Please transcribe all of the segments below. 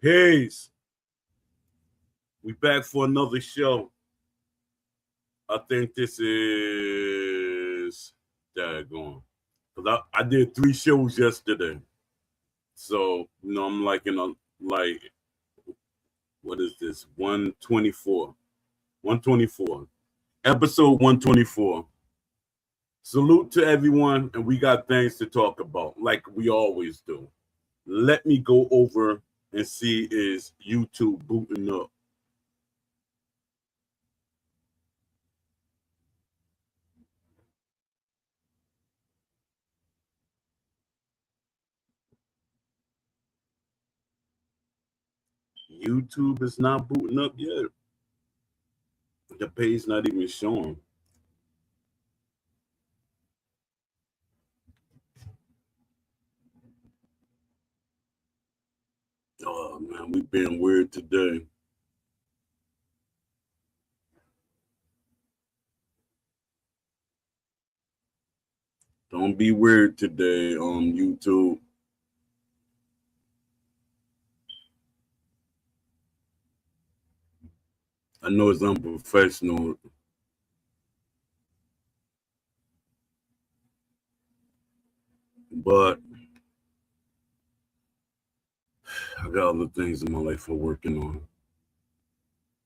Peace. We back for another show. I think this is daggone. Cause I did 3 shows yesterday. So, I'm like in a like what is this? 124. 124. Episode 124. Salute to everyone, and we got things to talk about, like we always do. Let me go over and see is YouTube booting up. YouTube is not booting up yet. The page not even showing. Oh man, we been weird today. Don't be weird today on YouTube. I know it's unprofessional. But I got other things in my life I'm working on.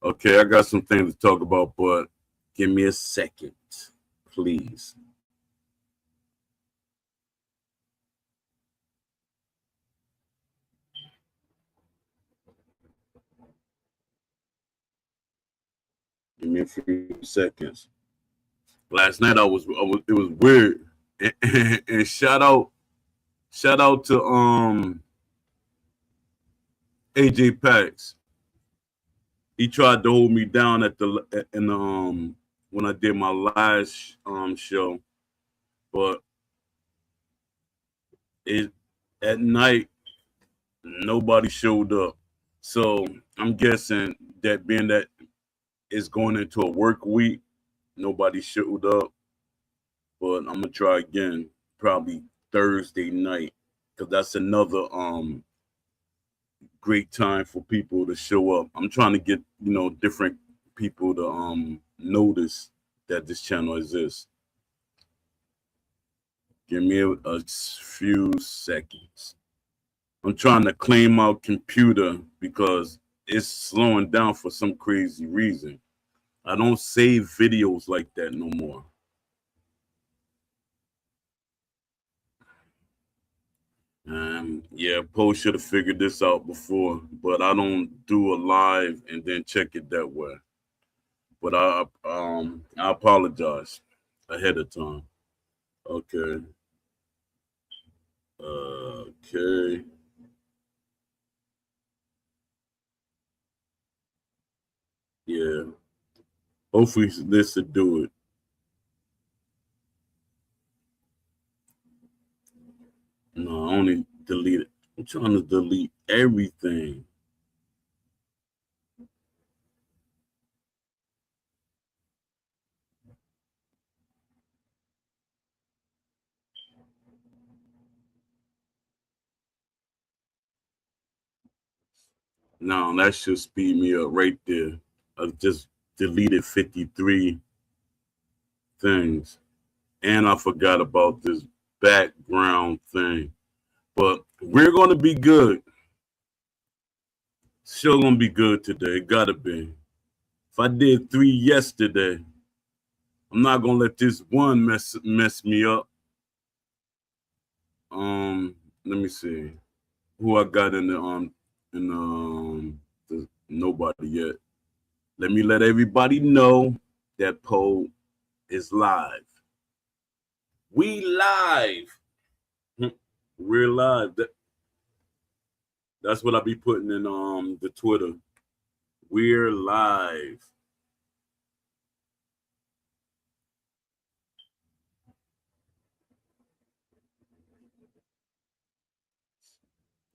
Okay, I got some things to talk about, but give me a second, please. Give me a few seconds. Last night it was weird. And shout out to AJ Pax. He tried to hold me down when I did my last show, but it at night nobody showed up. So I'm guessing that being that it's going into a work week, nobody showed up. But I'm gonna try again, probably Thursday night, because that's another great time for people to show up. I'm trying to get different people to notice that this channel exists. Give me a few seconds. I'm trying to clean my computer because it's slowing down for some crazy reason. I don't save videos like that no more. Yeah, Poe should have figured this out before, but I don't do a live and then check it that way. But I apologize ahead of time. Okay. Okay. Yeah. Hopefully this will do it. No, I only delete it. I'm trying to delete everything. No, that should speed me up right there. I just deleted 53 things. And I forgot about this background thing. But we're gonna be good. Still gonna be good today. Gotta be. If I did 3 yesterday, I'm not gonna let this one mess me up. Let me see who I got in the nobody yet. Let me let everybody know that poll is live. We live. We're live. That's what I be putting in the Twitter. We're live.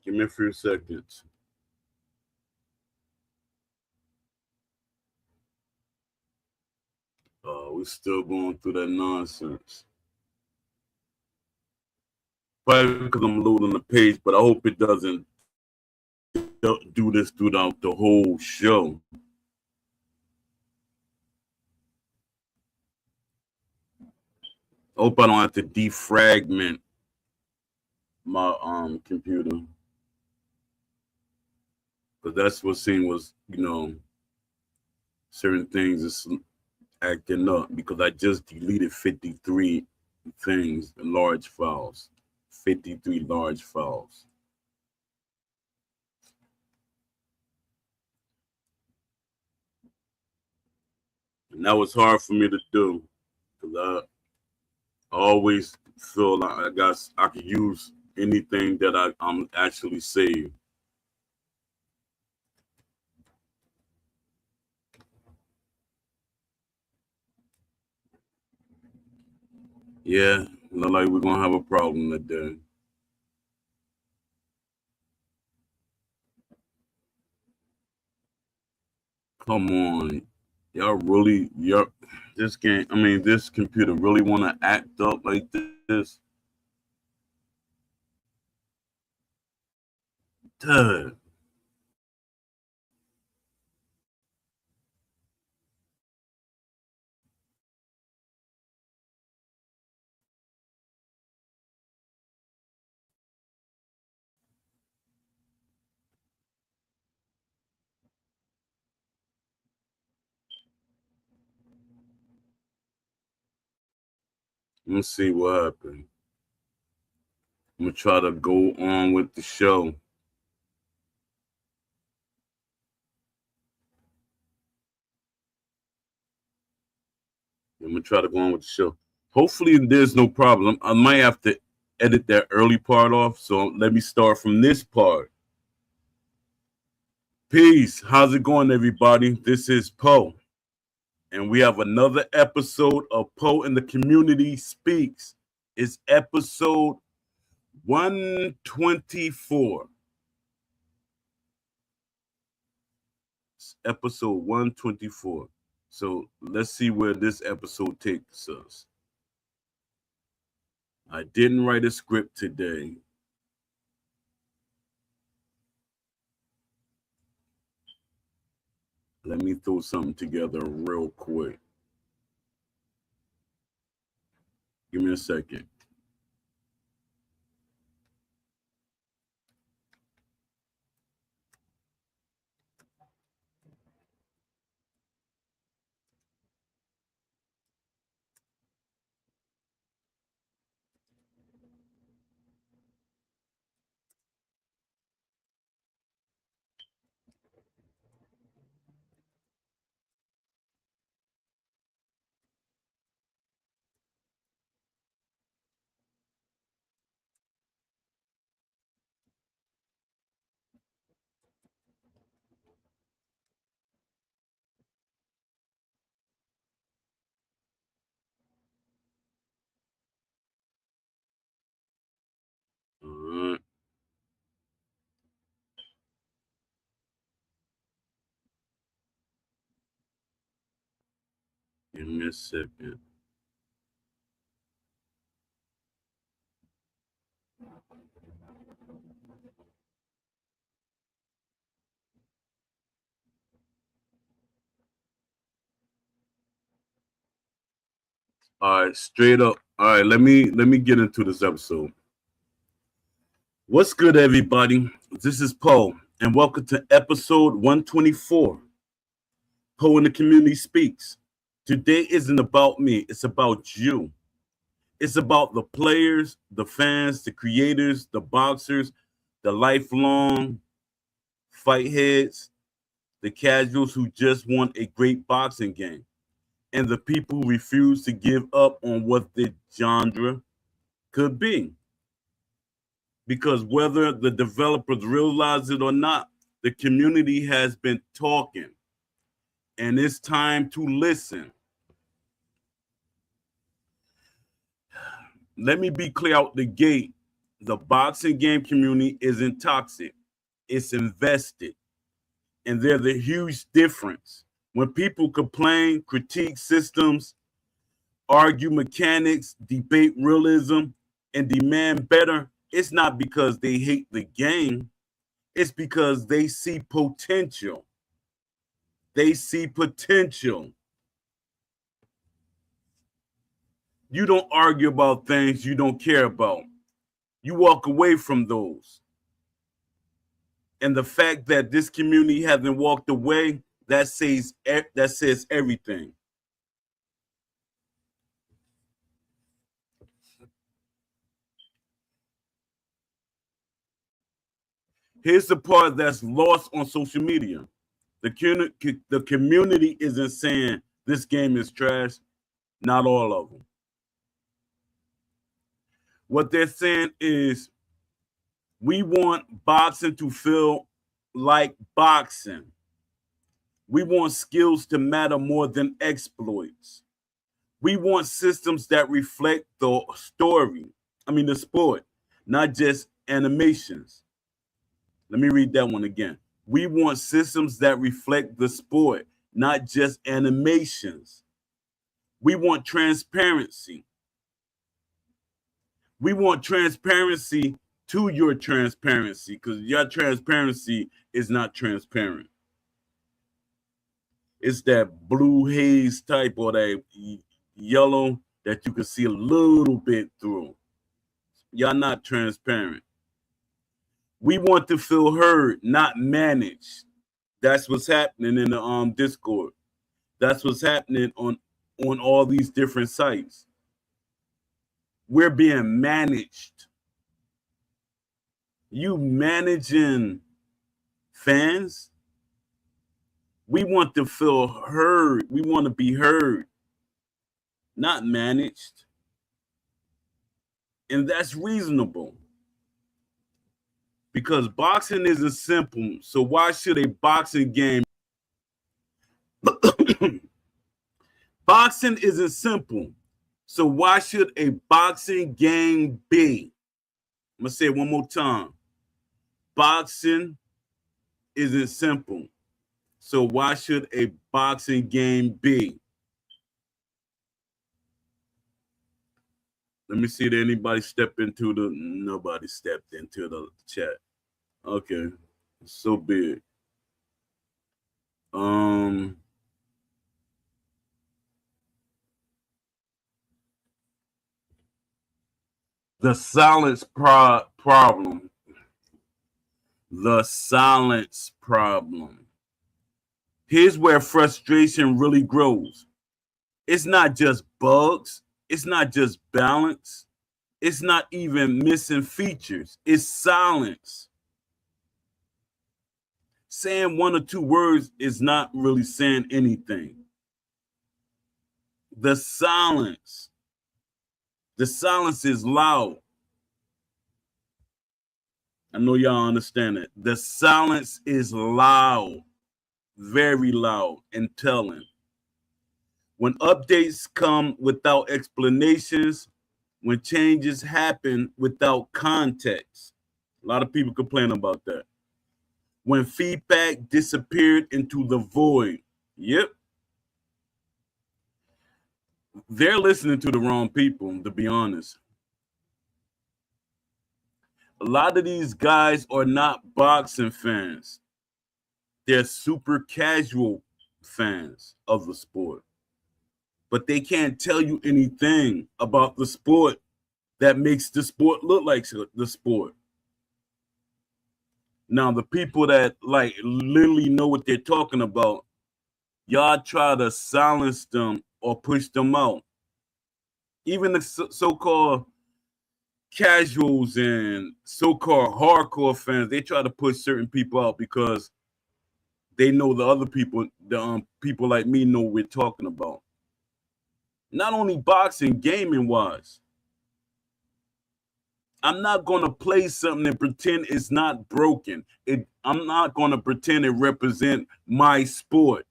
Give me a few seconds. We're still going through that nonsense. Probably because I'm loading the page, but I hope it doesn't do this throughout the whole show. Hope I don't have to defragment my computer, because that's what seemed was, certain things is acting up, because I just deleted 53 things, large files, 53 large files. And that was hard for me to do, because I always feel like I could use anything that I'm actually saved. Yeah, look like we're gonna have a problem today. Come on, y'all, this game. I mean, this computer really want to act up like this. Duh. Let's see what happened. I'm gonna try to go on with the show. I'm gonna try to go on with the show. Hopefully, there's no problem. I might have to edit that early part off. So let me start from this part. Peace. How's it going, everybody? This is Poe, and we have another episode of Poe and the Community Speaks. It's episode 124. It's episode 124. So let's see where this episode takes us. I didn't write a script today. Let me throw something together real quick. Give me a second. All right. Give me a second. All right, straight up. All right, let me get into this episode. What's good, everybody? This is Poe, and welcome to episode 124. Poe and the Community Speaks. Today isn't about me, it's about you. It's about the players, the fans, the creators, the boxers, the lifelong fight heads, the casuals who just want a great boxing game, and the people who refuse to give up on what the genre could be. Because whether the developers realize it or not, the community has been talking, and it's time to listen. Let me be clear out the gate. The boxing game community isn't toxic, it's invested. And there's a huge difference. When people complain, critique systems, argue mechanics, debate realism, and demand better, it's not because they hate the game. It's because they see potential. They see potential. You don't argue about things you don't care about. You walk away from those. And the fact that this community hasn't walked away, that says everything. Here's the part that's lost on social media. The community isn't saying this game is trash. Not all of them. What they're saying is we want boxing to feel like boxing. We want skills to matter more than exploits. We want systems that reflect the the sport, not just animations. Let me read that one again. We want systems that reflect the sport, not just animations. We want transparency. We want transparency to your transparency because your transparency is not transparent. It's that blue haze type or that yellow that you can see a little bit through. Y'all not transparent. We want to feel heard, not managed. That's what's happening in the Discord. That's what's happening on all these different sites. We're being managed. You managing fans? We want to feel heard. We want to be heard, not managed. And that's reasonable. Because boxing isn't simple. So why should a boxing game boxing isn't simple. So why should a boxing game be? I'm going to say it one more time. Boxing isn't simple. So why should a boxing game be? Let me see, did anybody step into the... Nobody stepped into the chat. Okay. So big. The silence problem. The silence problem. Here's where frustration really grows. It's not just bugs. It's not just balance. It's not even missing features. It's silence. Saying one or two words is not really saying anything. The silence. The silence is loud. I know y'all understand it. The silence is loud, very loud and telling. When updates come without explanations, when changes happen without context, a lot of people complain about that. When feedback disappeared into the void, yep. They're listening to the wrong people, to be honest. A lot of these guys are not boxing fans. They're super casual fans of the sport. But they can't tell you anything about the sport that makes the sport look like the sport. Now, the people that like literally know what they're talking about, y'all try to silence them or push them out. Even the so-called casuals and so-called hardcore fans, they try to push certain people out because they know the other people, the people like me know what we're talking about. Not only boxing, gaming wise. I'm not going to play something and pretend it's not broken. I'm not going to pretend it represents my sport.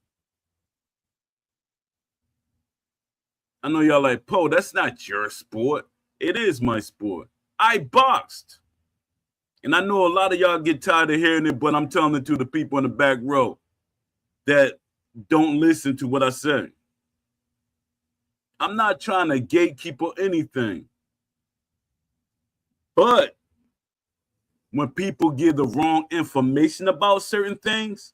I know y'all like, Poe, that's not your sport. It is my sport. I boxed. And I know a lot of y'all get tired of hearing it, but I'm telling it to the people in the back row that don't listen to what I say. I'm not trying to gatekeep or anything. But when people give the wrong information about certain things,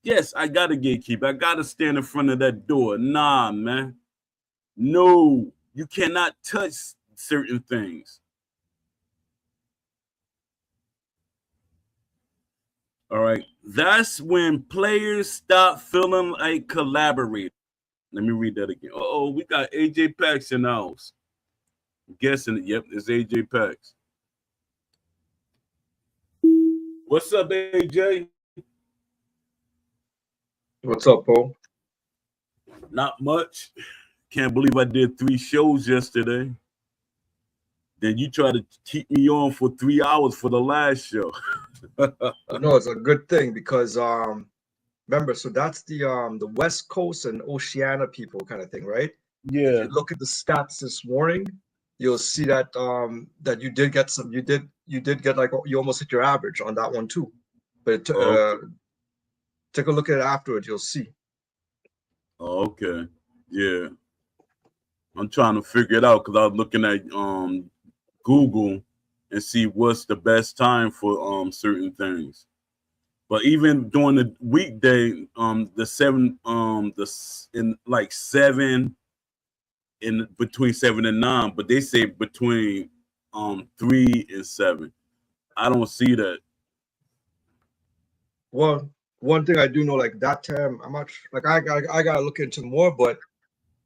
yes, I gotta gatekeep. I gotta stand in front of that door. Nah, man. No, you cannot touch certain things. All right. That's when players stop feeling like collaborators. Let me read that again. Oh, we got AJ Pax in the house. I'm guessing it. Yep, it's AJ Pax. What's up, AJ? What's up, Paul? Not much. Can't believe I did 3 shows yesterday. Then you try to keep me on for 3 hours for the last show. No, it's a good thing because remember, so that's the West Coast and Oceania people kind of thing, right? If Yeah. you look at the stats this morning, you'll see that that you did get like you almost hit your average on that one too. But Oh, take a look at it afterwards, you'll see. okay. Yeah. I'm trying to figure it out because I was looking at Google and see what's the best time for certain things. But even during the weekday, the seven, in like 7 in between 7 and 9, but they say between 3 and 7. I don't see that. Well, one thing I do know, like that time, I'm not like I gotta look into more, but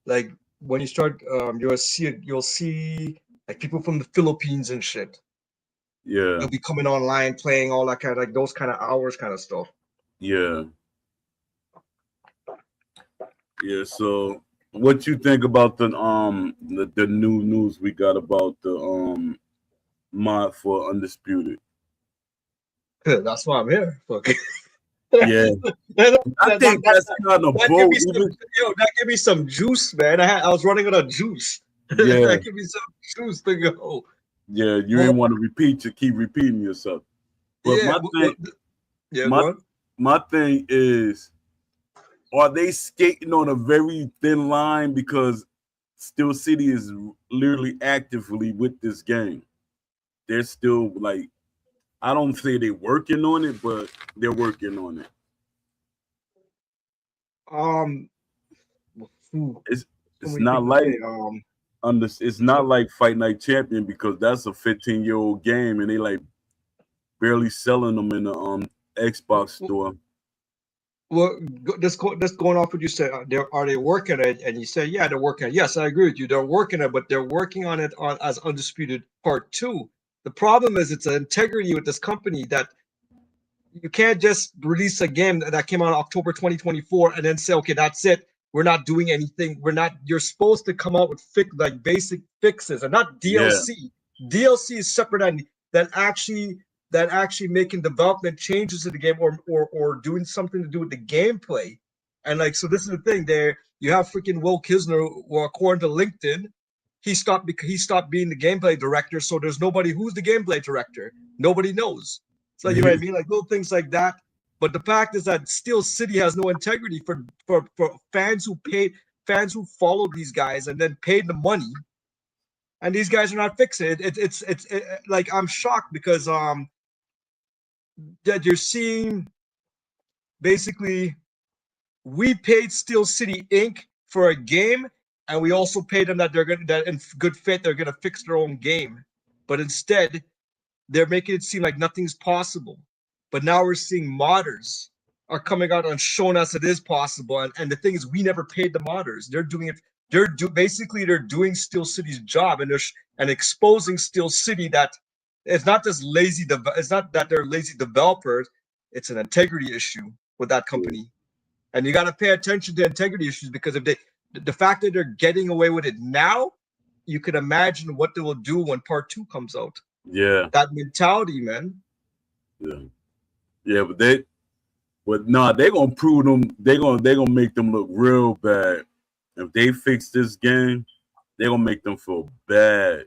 like when you start, you'll see like people from the Philippines and shit. Yeah, They'll be coming online, playing all that kind of like those kind of hours, kind of stuff. yeah, yeah. So, what you think about the new news we got about the mod for Undisputed? That's why I'm here. Fuck. Yeah, that, I that, think that, that's kind of that give bold. me some, Even that give me some juice, man. I was running out of juice. yeah, That give me some juice to go. yeah. You Well, ain't want to keep repeating yourself. But yeah, yeah, my go on. my thing is, are they skating on a very thin line because Steel City is literally actively with this game? They're still like, I don't say they're working on it, but they're working on it. Um, It's so it's many not things to like say. it's not like Fight Night Champion because that's a 15-year-old game and they like barely selling them in the Xbox store. Well, just going off what you said, are they working it? And you say, yeah, they're working it. Yes, I agree with you. They're working it, but they're working on it on as Undisputed Part Two. The problem is it's an integrity with this company that you can't just release a game that came out in October 2024 and then say, okay, that's it. We're not doing anything. We're not. You're supposed to come out with like basic fixes and not Yeah, DLC. DLC is separate and that actually making development changes to the game or doing something to do with the gameplay. And like so, this is the thing. There you have freaking Will Kisner, well, according to LinkedIn, he stopped being the gameplay director. So there's nobody who's the gameplay director. Nobody knows. So you know what I mean, like little things like that. But the fact is that Steel City has no integrity for fans who followed these guys and then paid the money, and these guys are not fixing it. Like I'm shocked because that you're seeing basically we paid Steel City Inc. for a game, and we also paid them that they're gonna that in good faith they're gonna fix their own game, but instead they're making it seem like nothing's possible. But now we're seeing modders are coming out and showing us it is possible. And the thing is, we never paid the modders. They're doing it. They're doing Steel City's job, and and exposing Steel City that it's not just lazy. It's not that they're lazy developers. It's an integrity issue with that company, and you got to pay attention to integrity issues because if the fact that they're getting away with it now, you can imagine what they will do when Part Two comes out. yeah, That mentality, man. yeah, yeah. But nah, they're gonna prove them. They're gonna make them look real bad. If they fix this game, they're gonna make them feel bad.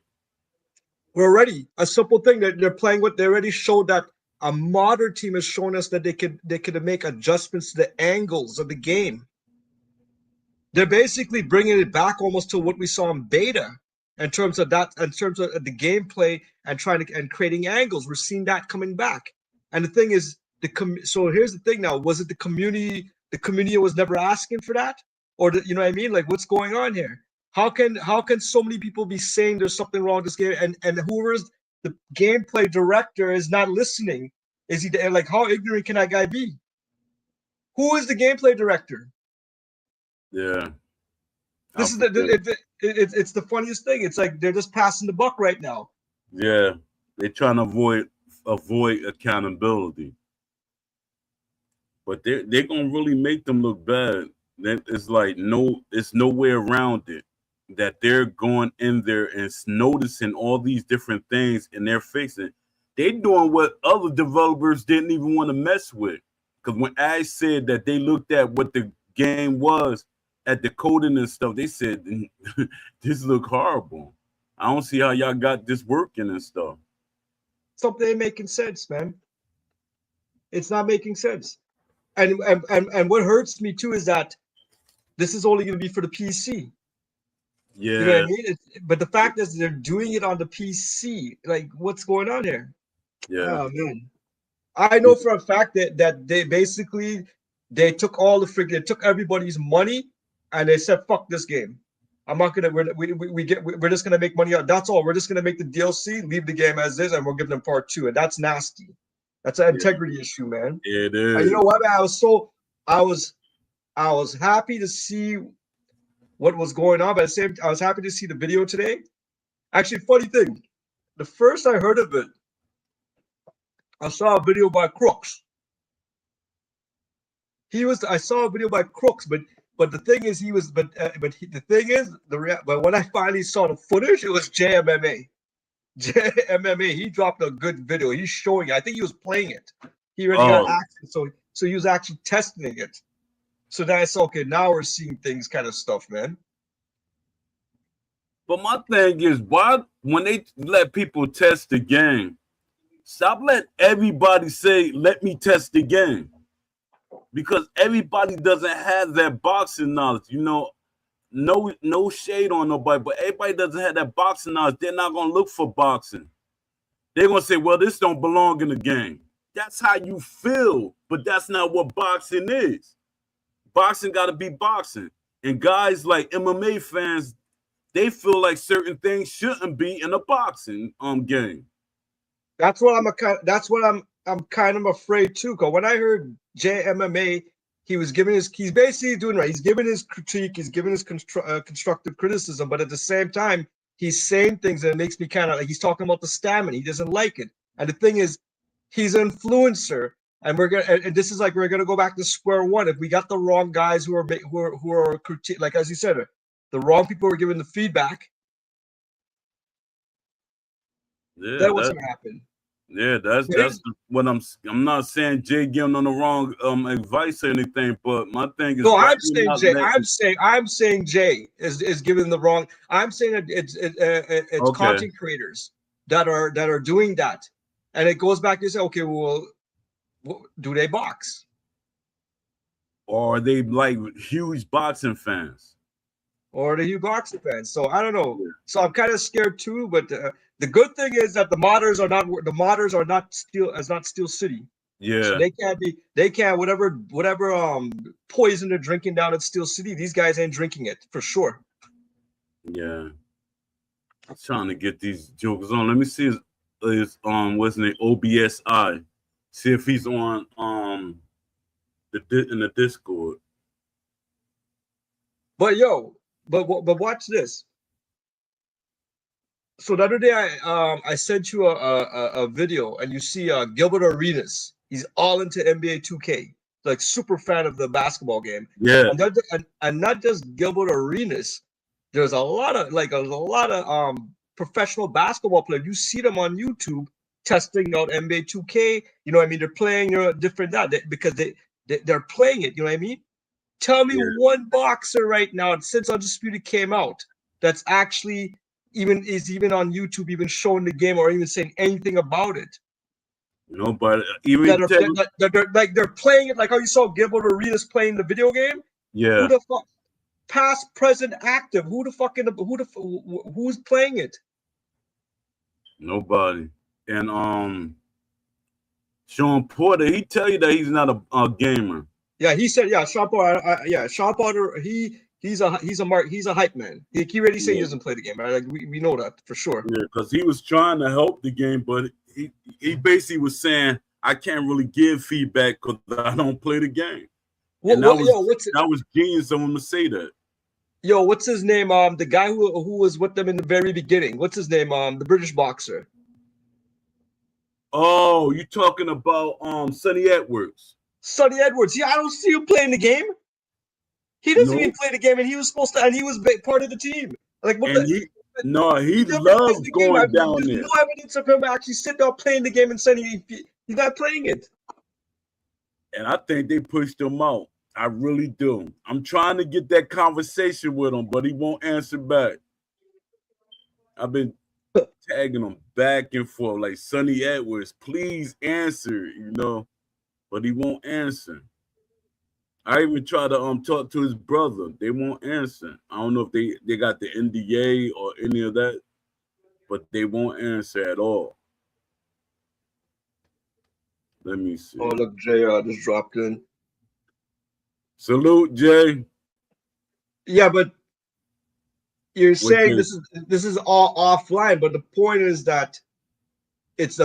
We're already a simple thing that they're playing with. They already showed that a modern team has shown us that they could make adjustments to the angles of the game. They're basically bringing it back almost to what we saw in beta. in terms of that, in terms of the gameplay and trying to and creating angles. We're seeing that coming back. And the thing is, so here's the thing now: was it the community? The community was never asking for that, or you know what I mean? Like, what's going on here? How can so many people be saying there's something wrong with this game, and whoever's the gameplay director is not listening? Is he like, how ignorant can that guy be? Who is the gameplay director? Yeah. This is it's the funniest thing. It's like they're just passing the buck right now. Yeah, they're trying to avoid accountability, but they're gonna really make them look bad. That it's like it's no way around it. That they're going in there and noticing all these different things, and they're fixing. They're doing what other developers didn't even want to mess with. Because when Ash said that they looked at what the game was, at the coding and stuff, they said this look horrible. I don't see how y'all got this working and stuff. Something ain't making sense, man. It's not making sense. And what hurts me too is that this is only going to be for the PC. Yeah. You know what I mean? But the fact is they're doing it on the PC. Like, what's going on here? Yeah. Oh man. I know for a fact that they basically they took all they took everybody's money and they said, fuck this game. I'm not gonna we're just gonna make money out. That's all. We're just gonna make the DLC, leave the game as is, and we're giving them part 2. And that's nasty. That's an integrity issue, man. It is. And you know what, man? I was happy to see what was going on, but at the same time, I was happy to see the video today. Actually, funny thing, the first I heard of it, I saw a video by Crooks. I saw a video by Crooks, but the thing is, but when I finally saw the footage, it was JMMA. JMMA, he dropped a good video. He's showing it. I think he was playing it. He already got access, so he was actually testing it. So that's okay. Now we're seeing things kind of stuff, man. But my thing is, why when they let people test the game, stop letting everybody say, "Let me test the game," because everybody doesn't have that boxing knowledge. You know, no shade on nobody, but everybody doesn't have that boxing knowledge. They're not gonna look for boxing. They're gonna say, "Well, this don't belong in the game." That's how you feel, but that's not what boxing is. Boxing got to be boxing, and guys like MMA fans, they feel like certain things shouldn't be in a boxing game. That's what I'm kind of afraid too. Cause when I heard JMMA, he's basically doing right. He's giving his critique, he's giving his constructive criticism, but at the same time, he's saying things that makes me kind of like he's talking about the stamina. He doesn't like it, and the thing is, he's an influencer, and this is like we're gonna go back to square one. If we got the wrong guys who are critique, like as you said, the wrong people were giving the feedback, then what's gonna happen? Yeah, that's what I'm not saying Jay giving on the wrong advice or anything, but my thing is no, I'm saying Jay. I'm saying Jay is giving the wrong. I'm saying that it's okay. Content creators that are doing that, and it goes back to say, okay, well, do they box? Or are they like huge boxing fans? Or the huge boxing fans? So I don't know. Yeah. So I'm kind of scared too. But the good thing is that the modders are not Steel City. Yeah. So they can't whatever poison they're drinking down at Steel City. These guys ain't drinking it for sure. Yeah. I'm trying to get these jokers on. Let me see his what's his name? OBSI. See if he's on in the Discord. But but watch this. So the other day I sent you a video, and you see Gilbert Arenas. He's all into NBA 2K, like super fan of the basketball game. Yeah. And not just Gilbert Arenas. There's a lot of professional basketball players. You see them on YouTube testing out NBA 2K. You know what I mean? They're playing different because they're playing it. You know what I mean? Tell me one boxer right now since Undisputed came out that's actually even on YouTube, even showing the game or even saying anything about it. No, but even they're playing it like how you saw Gilbert Arenas playing the video game. Yeah. Who the fuck? past, present, active. Who's playing it? Nobody. And Sean Porter, he tell you that he's not a gamer. Yeah, he said, yeah, Sean Porter, Sean Porter, he's a hype man. He already said he Yeah, doesn't play the game, right? Like we know that for sure. yeah, because he was trying to help the game, but he basically was saying I can't really give feedback because I don't play the game. And that was genius of him to say that. What's his name? The guy who was with them in the very beginning. What's his name? The British boxer. Oh, you talking about Sonny Edwards? Sonny Edwards. Yeah, I don't see him playing the game. He doesn't even play the game, and he was supposed to, and he was part of the team. Like what? And he loves going down there. There's no evidence of him actually sitting there playing the game and saying he's not playing it. And I think they pushed him out. I really do. I'm trying to get that conversation with him, but he won't answer back. I've been tagging him back and forth, like Sonny Edwards, please answer, but he won't answer. I even tried to talk to his brother. They won't answer. I don't know if they got the NDA or any of that, but they won't answer at all. Let me see. Oh, look, Jay just dropped in. Salute, Jay. Yeah, but you're saying this is all offline, but the point is that it's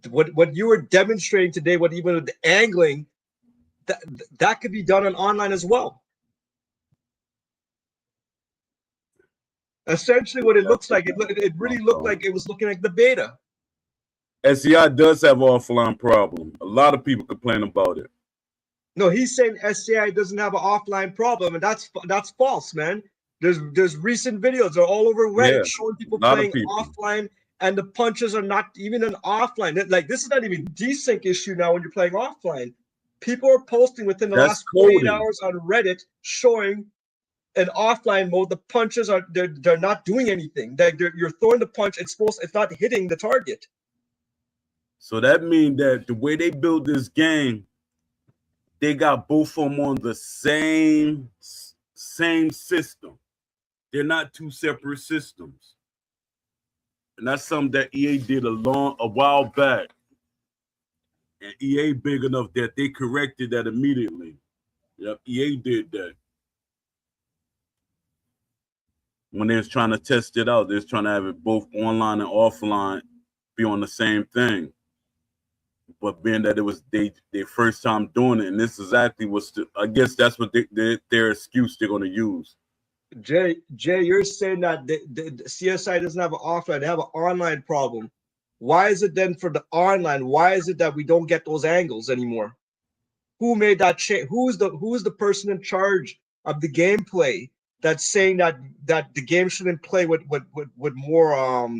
what you were demonstrating today, what even with the angling, that could be done on online as well. Essentially, what it looks like, it really looked like it was looking like the beta. SCI does have an offline problem. A lot of people complain about it. No, he's saying SCI doesn't have an offline problem, and that's false, man. There's recent videos they're all over Reddit showing people playing offline, and the punches are not even an offline. Like this is not even desync issue now when you're playing offline. People are posting within the last 48 hours on Reddit showing an offline mode. The punches they're not doing anything. You're throwing the punch. It's not hitting the target. So that means that the way they build this game, they got both of them on the same system. They're not two separate systems. And that's something that EA did a while back. And EA big enough that they corrected that immediately. Yep, EA did that. When they was trying to test it out, they was trying to have it both online and offline be on the same thing. But being that it was their first time doing it, and this exactly I guess that's what their excuse they're going to use. Jay, you're saying that the CSI doesn't have an offline; they have an online problem. Why is it then for the online? Why is it that we don't get those angles anymore? Who made that change? Who's the person in charge of the gameplay that's saying that the game shouldn't play with more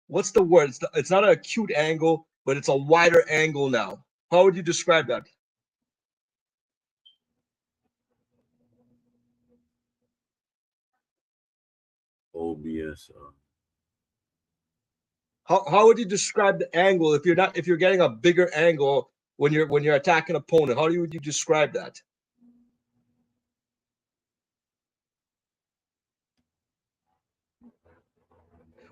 what's the word? It's not an acute angle, but it's a wider angle now. How would you describe that? OBS. How would you describe the angle if you're getting a bigger angle when you're attacking an opponent? How would you describe that?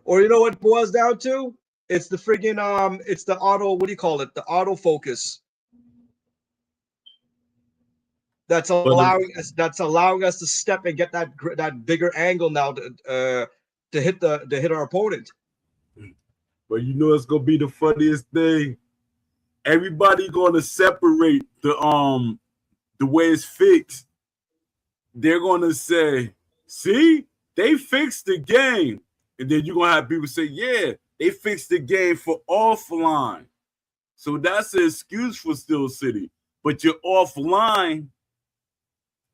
Or you know what it boils down to? It's the friggin' it's the auto, what do you call it? The autofocus. That's allowing us to step and get that bigger angle now to hit our opponent. But it's gonna be the funniest thing. Everybody gonna separate the way it's fixed. They're gonna say, see, they fixed the game. And then you're gonna have people say, yeah, they fixed the game for offline. So that's an excuse for Steel City. But your offline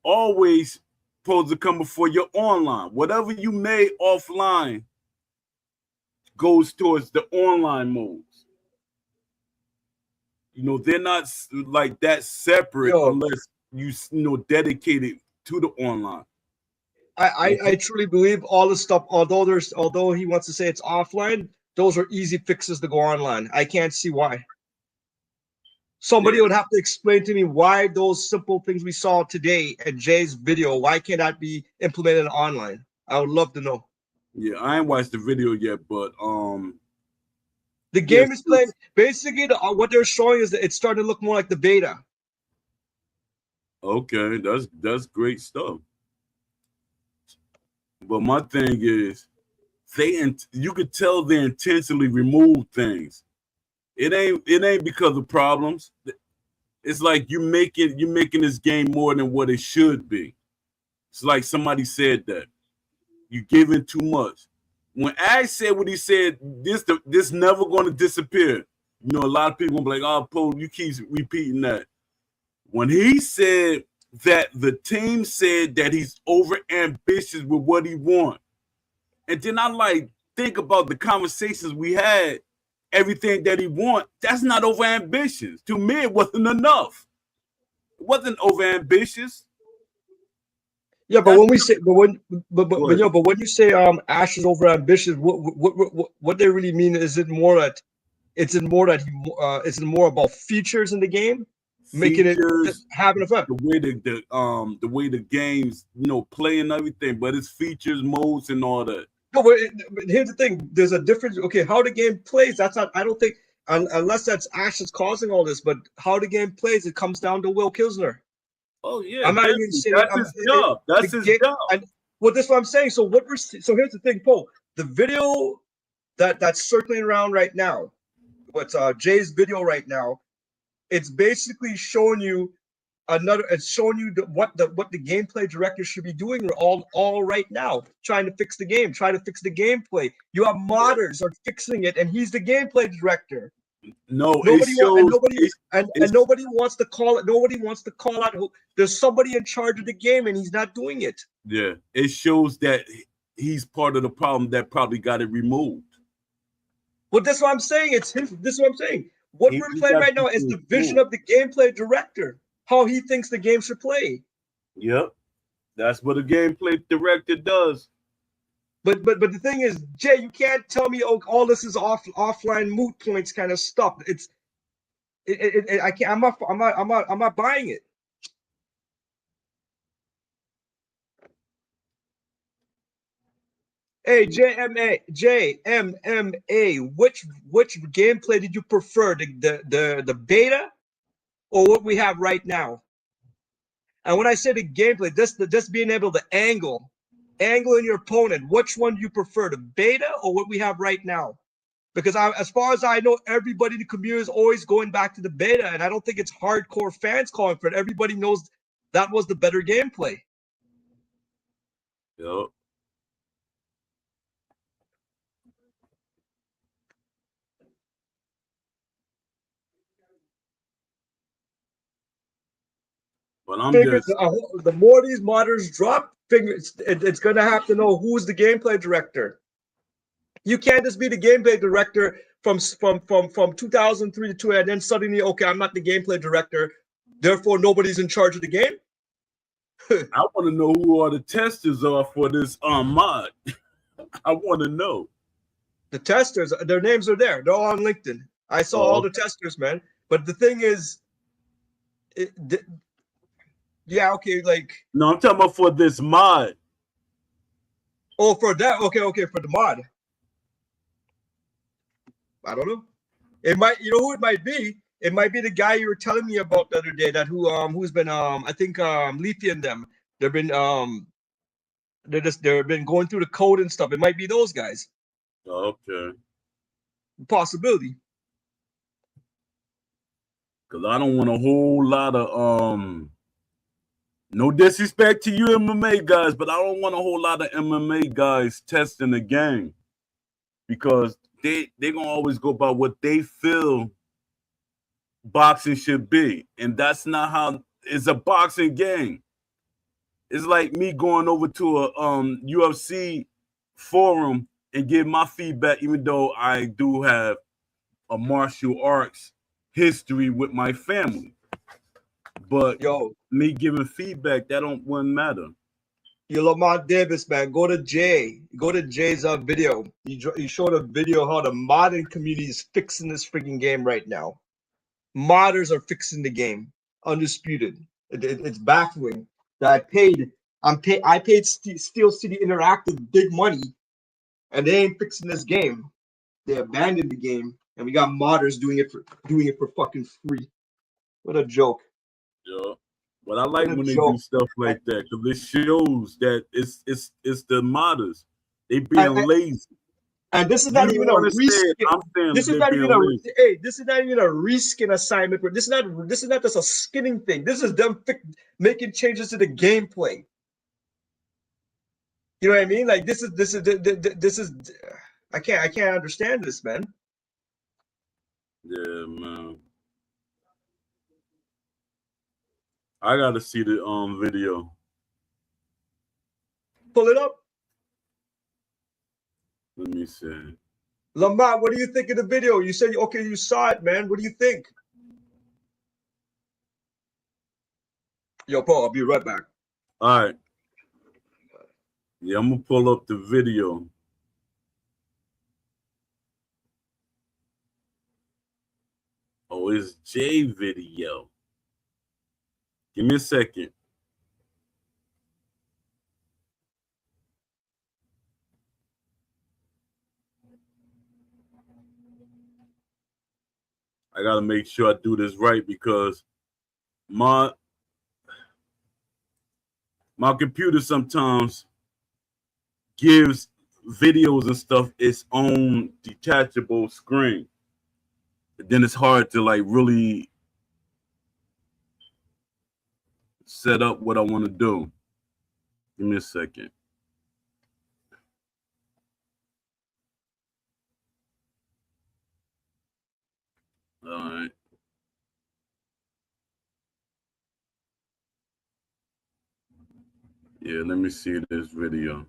always supposed to come before your online. Whatever you made offline goes towards the online modes. They're not like that separate unless you dedicated to the online. I truly believe all this stuff, although he wants to say it's offline, those are easy fixes to go online. I can't see why. Somebody Yeah. would have to explain to me why those simple things we saw today in Jay's video, why can't that be implemented online? I would love to know. Yeah, I ain't watched the video yet, but The yes, game is playing. Basically, what they're showing is that it's starting to look more like the beta. okay, that's great stuff. But my thing is, you could tell they intentionally remove things. It ain't because of problems. It's like you making this game more than what it should be. It's like somebody said that you giving too much. When Ash said what he said, this never going to disappear. You know, a lot of people gonna be like, "Oh, Poe, you keep repeating that." When he said that the team said that he's over ambitious with what he wants, and then I like think about the conversations we had, everything that he want, that's not over ambitious. To me, it wasn't enough. It wasn't over ambitious. Yeah, but That's when we say, good. but when you say Ash is over ambitious, what they really mean is it more that is it more about features in the game, making it Features, having a fun. the way the games, play and everything, but it's features, modes, and all that. No, but here's the thing: there's a difference. Okay, how the game plays, that's not. I don't think unless that's Ash is causing all this, but how the game plays, it comes down to Will Kilsner. Oh yeah, I'm not even definitely. saying That's his job. the That's his game. job. And well, that's what I'm saying. So so here's the thing, Paul. The video that's circling around right now, what's Jay's video right now? It's basically showing you it's showing you what the gameplay director should be doing all right now, trying to fix the game, trying to fix the gameplay. You have modders are fixing it, and he's the gameplay director. No, it Nobody want and shows. nobody and It's nobody wants to call it. Nobody wants to call out who. There's somebody in charge of the game, and he's not doing it. yeah, it shows that he's part of the problem that probably got it removed. Well, that's what I'm saying. It's his. This is what I'm saying. What we're He playing got right now is people the vision removed. of the gameplay director, how he thinks the game should play. Yep, that's what a gameplay director does. But the thing is, Jay, you can't tell me all this is offline moot points kind of stuff. I can't. I'm not buying it. Hey, JMA, which gameplay did you prefer, the beta or what we have right now? And when I say the gameplay, just being able to angle in your opponent, which one do you prefer, the beta or what we have right now? Because as far as I know, everybody in the community is always going back to the beta, and I don't think it's hardcore fans calling for it. Everybody knows that was the better gameplay. Yep. But I'm Figures just the more these modders drop, it's going to have to know who's the gameplay director. You can't just be the gameplay director from 2003 to 2, and then suddenly, okay, I'm not the gameplay director, therefore nobody's in charge of the game. I want to know who all the testers are for this mod. I want to know. The testers, their names are there. They're all on LinkedIn. I saw all Oh, the testers, man. But the thing is, it, yeah, okay, like, no, I'm talking about for this mod. oh, for that, okay, for the mod. I don't know. It might, you know who it might be? It might be the guy you were telling me about the other day that who's been I think Leafy and them. They've been they've been going through the code and stuff. It might be those guys. Okay. Possibility. Because I don't want a whole lot of no disrespect to you MMA guys, but I don't want a whole lot of MMA guys testing the game because they're gonna always go by what they feel boxing should be, and that's not how it's a boxing game. It's like me going over to a UFC forum and give my feedback, even though I do have a martial arts history with my family. But Yo, me giving feedback, that wouldn't matter. you Lamont Davis, man. Go to Jay. Go to Jay's video. He showed a video how the modding community is fixing this freaking game right now. Modders are fixing the game, undisputed. It's baffling that I paid Steel City Interactive big money, and they ain't fixing this game. They abandoned the game, and we got modders doing it for fucking free. What a joke! Yeah. But I What like a when they do joke! stuff like that because it shows that it's the modders. They And, being lazy. and this is You not even a want to say it, reskin. I'm saying This that is they're not even being a lazy. hey. This is not even a reskin assignment. This is not just a skinning thing. This is them making changes to the gameplay. You know what I mean? Like this is. I can't understand this, man. Yeah, man. I gotta see the video. Pull it up, Let me see. Lamont. What do you think of the video? You said okay, you saw it, man. What do you think? Yo, Paul, I'll be right back. All right. Yeah, I'm gonna pull up the video. Oh, it's J video. Give me a second. I gotta make sure I do this right because my my computer sometimes gives videos and stuff its own detachable screen. Then it's hard to like really set up what I want to do. Give me a second. All right. Yeah, let me see this video.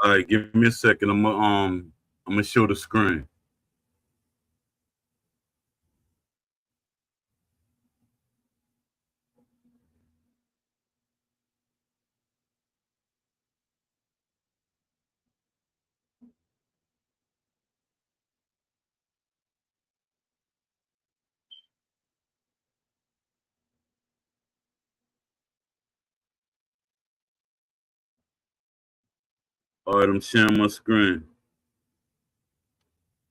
All right, give me a second. I'm gonna show the screen. All right, I'm sharing my screen.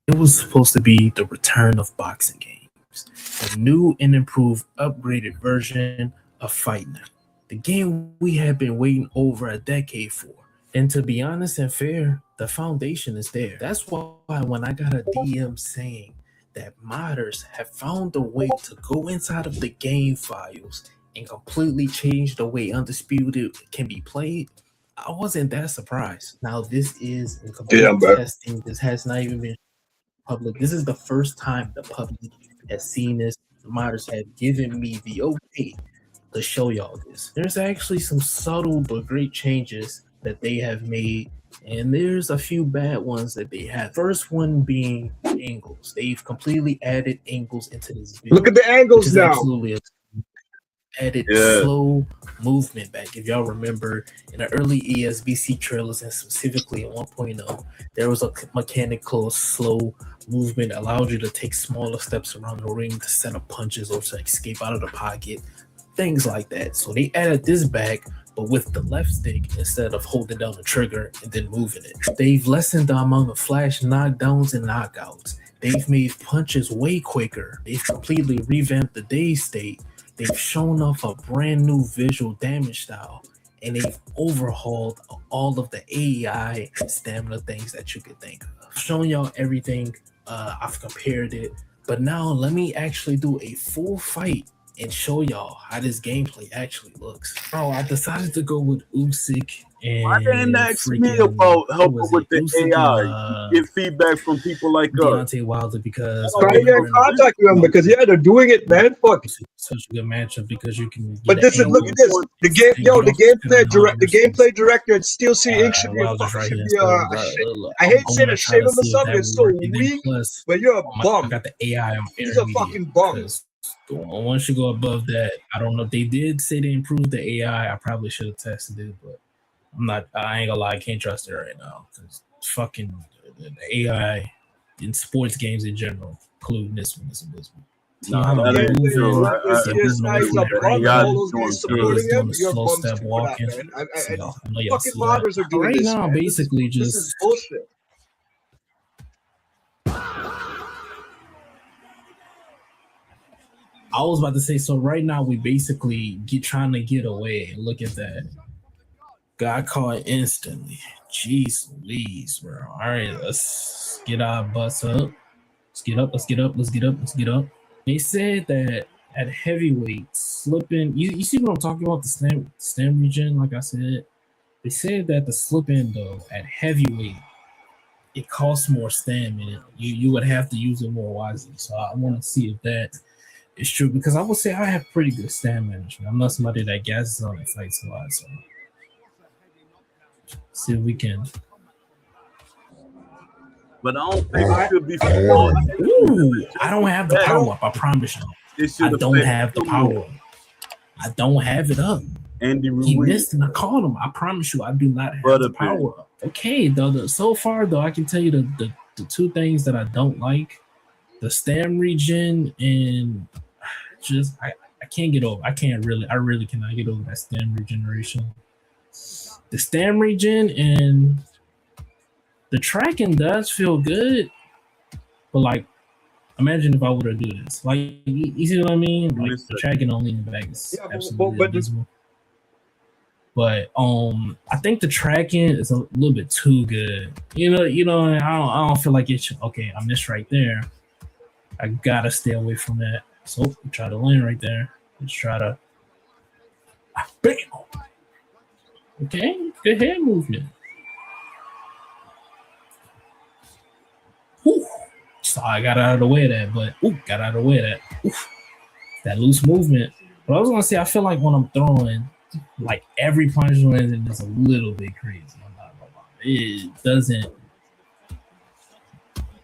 It was supposed to be the return of boxing games, a new and improved, upgraded version of Fight Night, the game we had been waiting over a decade for. And to be honest and fair, the foundation is there. That's why when I got a DM saying that modders have found a way to go inside of the game files and completely change the way Undisputed can be played, I wasn't that surprised. Now, this is in Yeah, complete I'm back. testing. This has not even been public. This is the first time the public has seen this. The modders have given me the okay to show y'all this. There's actually some subtle but great changes that they have made, and there's a few bad ones that they have. First one being angles. They've completely added angles into this Look at build, the which angles is now. absolutely a added Yeah. slow movement back. If y'all remember in the early ESBC trailers and specifically in 1.0, there was a mechanical slow movement allowed you to take smaller steps around the ring to set up punches or to escape out of the pocket, things like that. So they added this back, but with the left stick instead of holding down the trigger and then moving it. They've lessened the amount of flash knockdowns and knockouts. They've made punches way quicker. They've completely revamped the day state. They've shown off a brand new visual damage style, and they've overhauled all of the AEI and stamina things that you could think of. I've shown y'all everything. I've compared it, but now let me actually do a full fight and show y'all how this gameplay actually looks. Oh, I decided to go with Usyk Why didn't and ask me freaking about who helping was with it? the It was freaking AI? Get feedback from people like us. Deontay Wilder because Try to get in contact with them because yeah, they're doing it, man. Fuck. such a good matchup because you can get But an this is angle. look at this. The game, and yo, get off the the gameplay director at Steel City Inc. Wilder's right should here. be So a shit. I I'm hate saying gonna a try shame to of see if myself. that It's will so work. And then weak, plus, but you're a I bum. got the AI on He's a intermediate. fucking bum. Because once you go above that, I don't know. They did say they improved the AI. I probably should have tested it, but I'm not. I ain't gonna lie. I can't trust it right now because fucking the AI in sports games in general, including this one, is abysmal. Nah, that ain't true. CSI is a bum, and all those guys supporting him. You're slow bums step too for that, walking. man. See, I know y'all Fucking see that. modders are doing Right this, now, man. basically, This is bullshit. I was about to say, so right now we basically trying to get away. Look at that. Got caught instantly. Jeez Louise, bro. All right, let's get our butts up. Let's get up, let's get up, let's get up, let's get up. They said that at heavyweight, slipping, you see what I'm talking about, the stem region, like I said? They said that the slipping, though, at heavyweight, it costs more stamina. You would have to use it more wisely. So I want to see if that is true because I would say I have pretty good stamina management. I'm not somebody that gasses on and fights a lot. So see if we can. But I don't think it should be. Ooh, I don't have the power up. I promise you. I don't have the power up. I don't have it up. Andy Ruiz. He missed and I called him. I promise you, I do not have the power up. Okay, though. So far, though, I can tell you the two things that I don't like: the stam regen and just I can't get over. I really cannot get over that stam regeneration. The stam regen and the tracking does feel good, but like, imagine if I were to do this. Like, you see what I mean? Like the tracking only in the back is absolutely abysmal. But I think the tracking is a little bit too good. You know, I don't feel like it should. Okay, I missed right there. I gotta stay away from that. So try to land right there. Let's try to bam. Okay, good head movement. Ooh. So I got out of the way of that, but got out of the way of that. Oof. That loose movement. But I was gonna say, I feel like when I'm throwing, like every punch landing is a little bit crazy. I'm not gonna lie. It doesn't.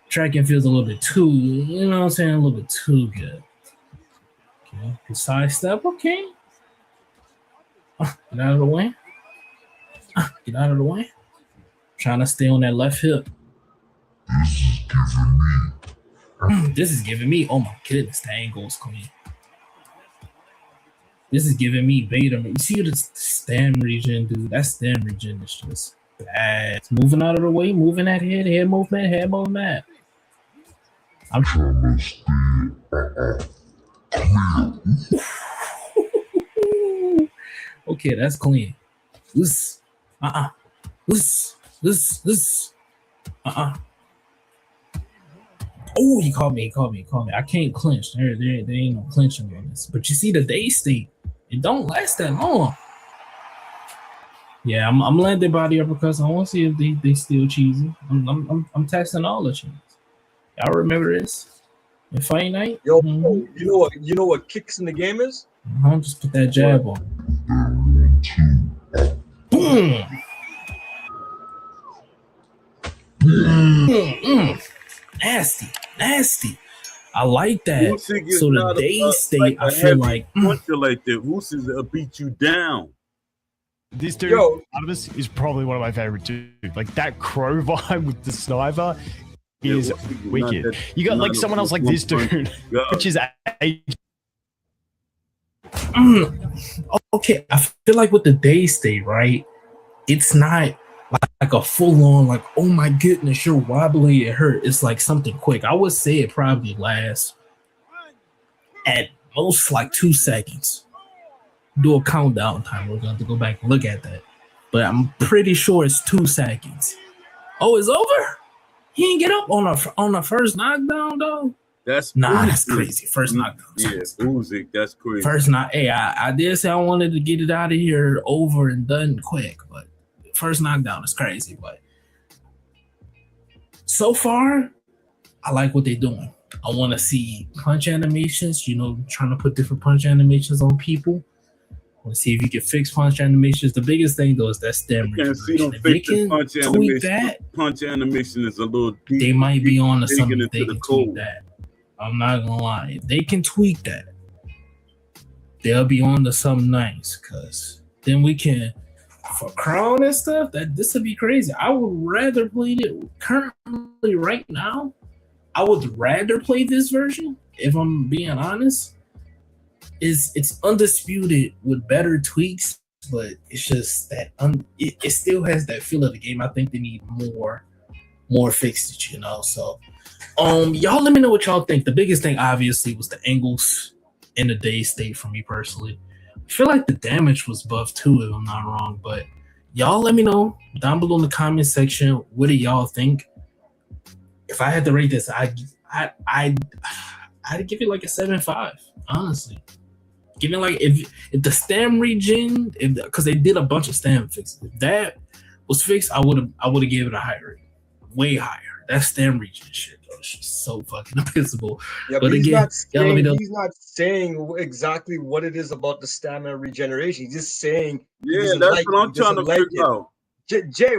Tracking feels a little bit too, you know what I'm saying, a little bit too good. Okay, good side step. Okay, get out of the way. Get out of the way. Trying to stay on that left hip. This is giving me. Oh my goodness, the angle is clean. This is giving me beta. You see the stem region, dude? That stem region is just bad. It's moving out of the way, moving that head movement. I'm trying to stay. Okay, that's clean. This. This. Oh, he called me. I can't clinch. There ain't no clinching on this. But you see the day state, it don't last that long. Yeah, I'm landing body uppercuts. I want to see if they still cheesy. I'm testing all the cheese. Y'all remember this? In Fight Night? Yo, you know what kicks in the game is? Just put that jab on. Boom. Nasty. I like that. So the day state, I feel like puncher like that. Who's beat you down. This dude, Artemis, is probably one of my favorite dudes. Like that crow vibe with the sniper is wicked. You got like someone else like this dude, which is okay. I feel like with the day state, right? It's not like a full on, like, oh my goodness, you're wobbly, it hurt. It's like something quick. I would say it probably lasts at most like 2 seconds. Do a countdown time. We're going to go back and look at that. But I'm pretty sure it's 2 seconds. Oh, it's over? He didn't get up on the first knockdown, though? That's crazy. First knockdown. Yeah, Usyk, that's crazy. First knock. Hey, I did say I wanted to get it out of here over and done quick, but first knockdown is crazy, but so far, I like what they're doing. I want to see punch animations, trying to put different punch animations on people. I want to see if you can fix punch animations. The biggest thing though is that stem regeneration. If they can tweak that, punch animation is a little deep. They might be on to something if they can tweak that. I'm not gonna lie. If they can tweak that, they'll be on to something nice. Cause then we can, for Crown and stuff, this would be crazy. I would rather play it currently right now. I would rather play this version, if I'm being honest. It's undisputed with better tweaks, but it's just that it still has that feel of the game. I think they need more fixed, So y'all let me know what y'all think. The biggest thing obviously was the angles in the day state for me personally. I feel like the damage was buffed too, if I'm not wrong. But y'all let me know down below in the comment section. What do y'all think? If I had to rate this, I'd give it like a 7.5, honestly. Give it like if the stem regen, because they did a bunch of stem fixes. If that was fixed, I would have gave it a higher rate. Way higher. That stem regen shit, though, it's just so fucking abysmal. Yeah, but he's not saying exactly what it is about the stamina regeneration. He's just saying, yeah, that's what I'm trying to figure out. Jay,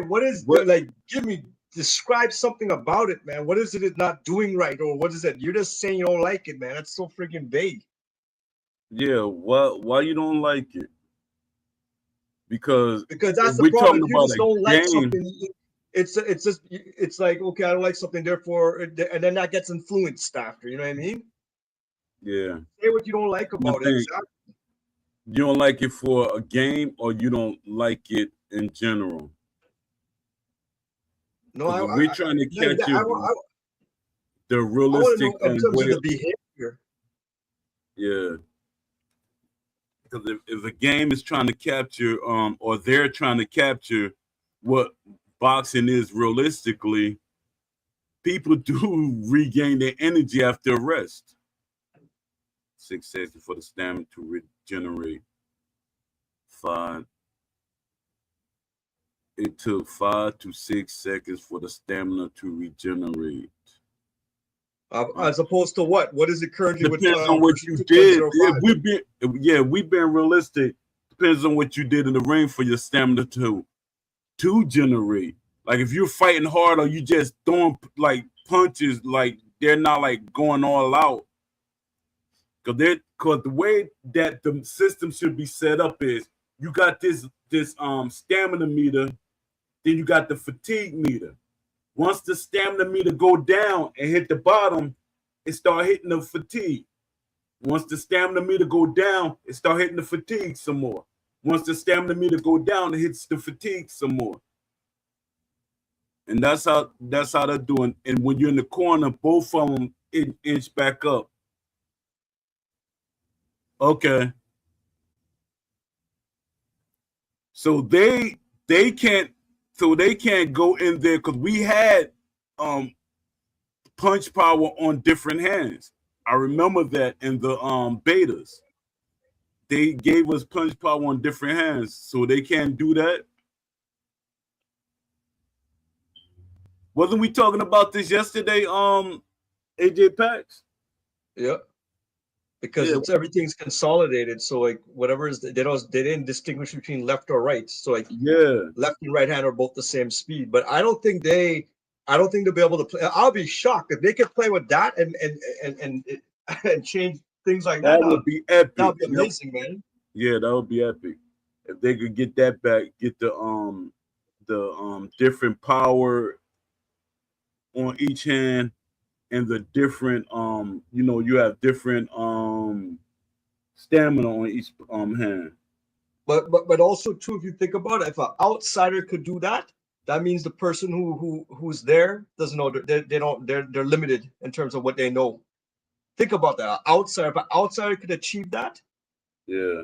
describe something about it, man. What is it not doing right, or what is it? You're just saying you don't like it, man. That's so freaking vague. Yeah, why you don't like it? Because that's the problem. If you just don't like something, it's like, okay, I don't like something, therefore, and then that gets influenced after. You know what I mean? Yeah. Say what you don't like about it. Exactly. You don't like it for a game, or you don't like it in general? No, we're trying to catch the realistic in terms of the behavior. Yeah. Because if a game is trying to capture, or they're trying to capture what boxing is realistically, people do regain their energy after a rest. 6 seconds for the stamina to regenerate. 5. It took 5 to 6 seconds for the stamina to regenerate. As opposed to what? What is it currently? Depends on what you did. We've been realistic. Depends on what you did in the ring for your stamina to generate. Like if you're fighting hard, or you just throwing like punches, like they're not like going all out. Because the way that the system should be set up is you got this stamina meter, then you got the fatigue meter. Once the stamina meter go down and hit the bottom, it start hitting the fatigue. Once the stamina meter go down, it start hitting the fatigue some more. Once the stamina meter go down, it hits the fatigue some more. And that's how they're doing. And when you're in the corner, both of them inch back up. Okay. So they can't go in there, because we had punch power on different hands. I remember that in the betas. They gave us punch power on different hands, so they can't do that. Wasn't we talking about this yesterday, AJ Pax? Yeah. Because everything's consolidated, so like whatever is they didn't distinguish between left or right. So like left and right hand are both the same speed. But I don't think they'll be able to play. I'll be shocked if they could play with that and change things like that. That would be epic. That would be amazing, man. Yeah, that would be epic. If they could get that back, get the different power on each hand, and the different you have different stamina on each hand. But also too, if you think about it, if an outsider could do that, that means the person who's there doesn't know. They're limited in terms of what they know. Think about that. If an outsider could achieve that. Yeah.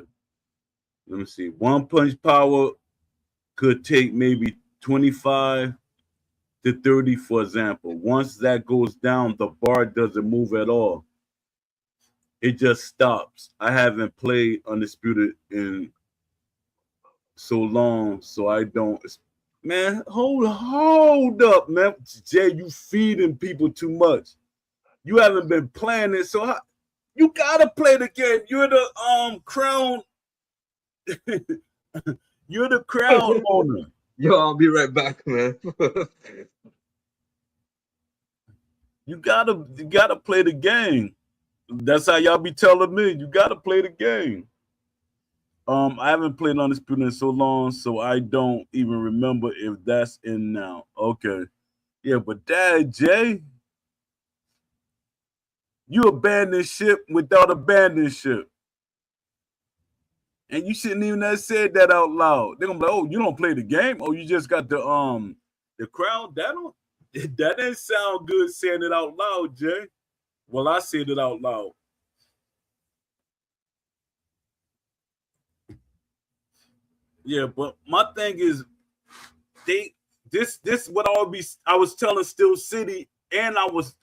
Let me see. One punch power could take maybe 25 to 30, for example. Once that goes down, the bar doesn't move at all. It just stops. I haven't played Undisputed in so long, so I don't Man, hold up, man. Jay, you feeding people too much. You haven't been playing it, so you gotta play the game. You're the crown. You're the crown owner. Yo, I'll be right back, man. You gotta play the game. That's how y'all be telling me. You gotta play the game. I haven't played Undisputed in so long, so I don't even remember if that's in now. Okay. Yeah, but Dad, Jay, you abandoned ship without abandoning ship. And you shouldn't even have said that out loud. They're gonna be like, oh, you don't play the game? Oh, you just got the crowd? That didn't sound good saying it out loud, Jay. Well, I said it out loud. Yeah, but my thing is this what I was telling Steel City, and I was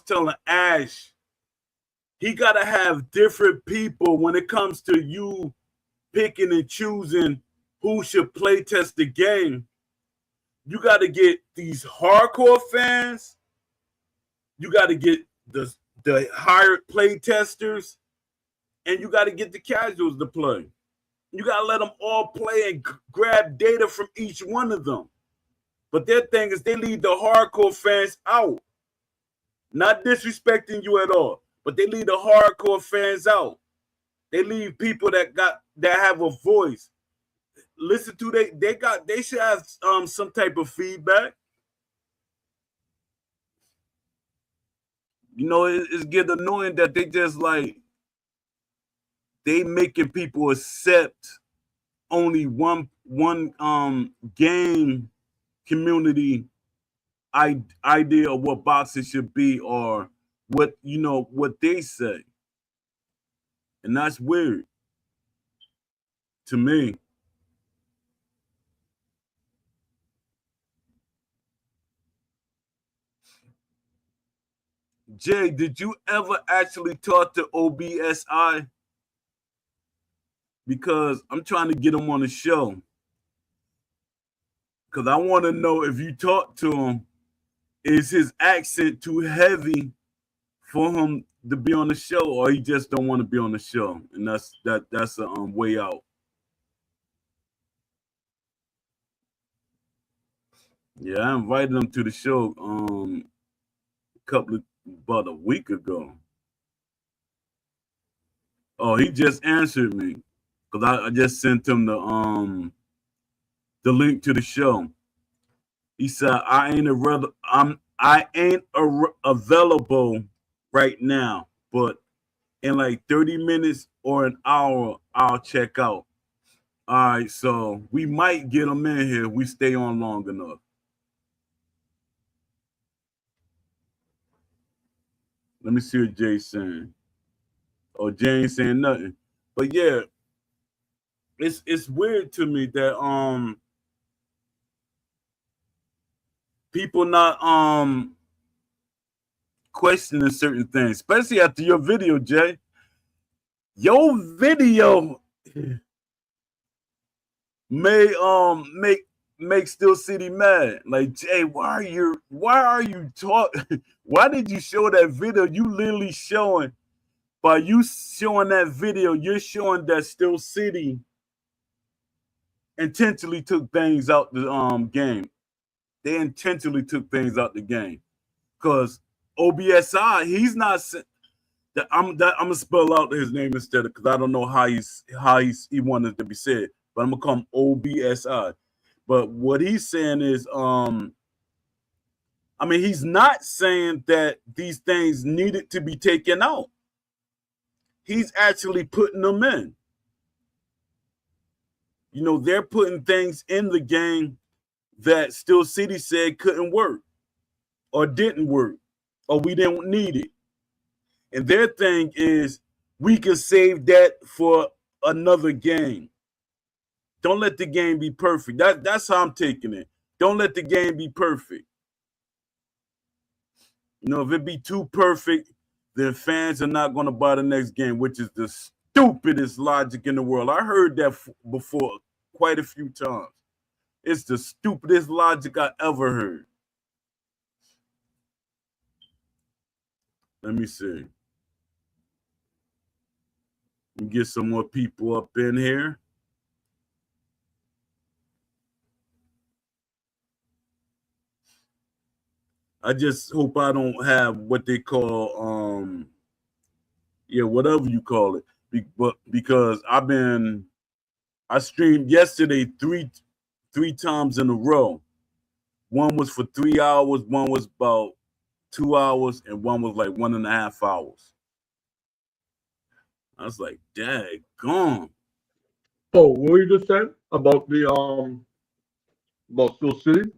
telling Ash, he gotta have different people when it comes to you picking and choosing who should play test the game. You gotta get these hardcore fans, you gotta get the hired play testers, and you gotta get the casuals to play. You gotta let them all play and grab data from each one of them. But their thing is they leave the hardcore fans out. Not disrespecting you at all, but they leave the hardcore fans out. They leave people that have a voice. Listen to they should have some type of feedback. You know, it's get annoying that they just like they making people accept only one game community idea of what boxing should be, or what what they say, and that's weird to me. Jay, did you ever actually talk to OBSI? Because I'm trying to get him on the show. Because I want to know if you talk to him, is his accent too heavy for him to be on the show, or he just don't want to be on the show? And that's a way out. Yeah, I invited him to the show about a week ago. Oh, he just answered me because I just sent him the link to the show. He said I ain't available right now, but in like 30 minutes or an hour I'll check out. All right, so we might get him in here if we stay on long enough. Let me see what Jay's saying. Oh, Jay ain't saying nothing. But yeah, it's weird to me that people not questioning certain things, especially after your video, Jay. Your video may make Steel City mad. Like, Jay, why are you talking? Why did you show that video? You literally showing, by you showing that video, you're showing that Steel City intentionally took things out the game. They intentionally took things out the game. Because OBSI, he's not I'm gonna spell out his name instead of, because I don't know how he wanted to be said, but I'm gonna call him OBSI. But what he's saying is, he's not saying that these things needed to be taken out. He's actually putting them in. You know, they're putting things in the game that Steel City said couldn't work, or didn't work, or we didn't need it. And their thing is, we can save that for another game. Don't let the game be perfect. That's how I'm taking it. Don't let the game be perfect. You know, if it be too perfect, then fans are not going to buy the next game, which is the stupidest logic in the world. I heard that before quite a few times. It's the stupidest logic I ever heard. Let me see. Let me get some more people up in here. I just hope I don't have what they call whatever you call it. But because I streamed yesterday three times in a row. One was for 3 hours, one was about 2 hours, and one was like 1.5 hours. I was like, daggone. Oh, what were you just saying about the about Steel City?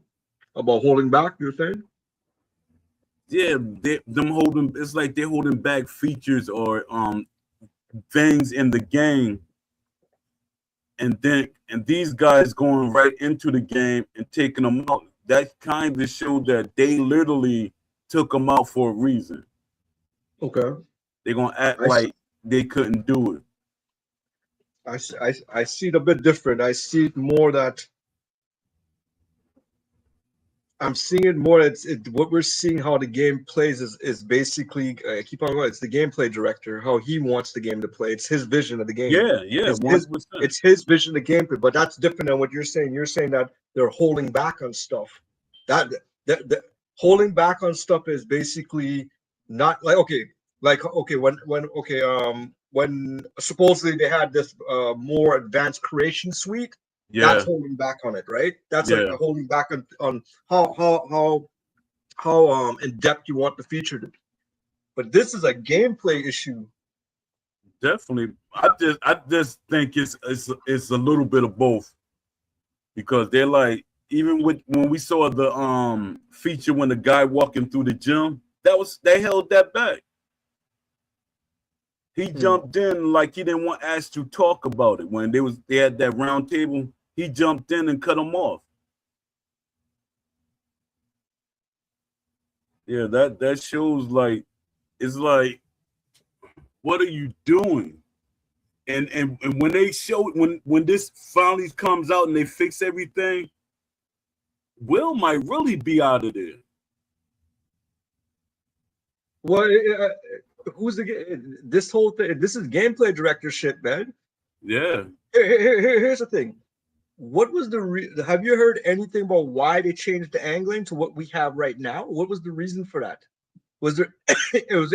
About holding back, you were saying? Yeah, it's like they're holding back features or things in the game, and these guys going right into the game and taking them out. That kind of showed that they literally took them out for a reason. Okay. They're gonna act like they couldn't do it. I see it a bit different. I see it more that I'm seeing it more. What we're seeing how the game plays is basically I keep on going. It's the gameplay director how he wants the game to play. It's his vision of the game. Yeah, it's 100%. It's his vision of the gameplay. But that's different than what you're saying. You're saying that they're holding back on stuff. That holding back on stuff is basically not when supposedly they had this more advanced creation suite. Yeah, That's holding back on it, right? That's like Yeah. holding back on how in depth you want the feature to be. But this is a gameplay issue. definitely. I just think it's a little bit of both, because they're like, even when we saw the feature when the guy walking through the gym, they held that back. He jumped in like he didn't want Ash to talk about it. When they had that round table, he jumped in and cut him off. Yeah, that shows like, it's like, what are you doing? And when they show when this finally comes out and they fix everything, Will might really be out of there. Well, who's this whole thing? This is gameplay director shit, man. Yeah. Here's the thing. What was have you heard anything about why they changed the angling to what we have right now? What was the reason for that? Was there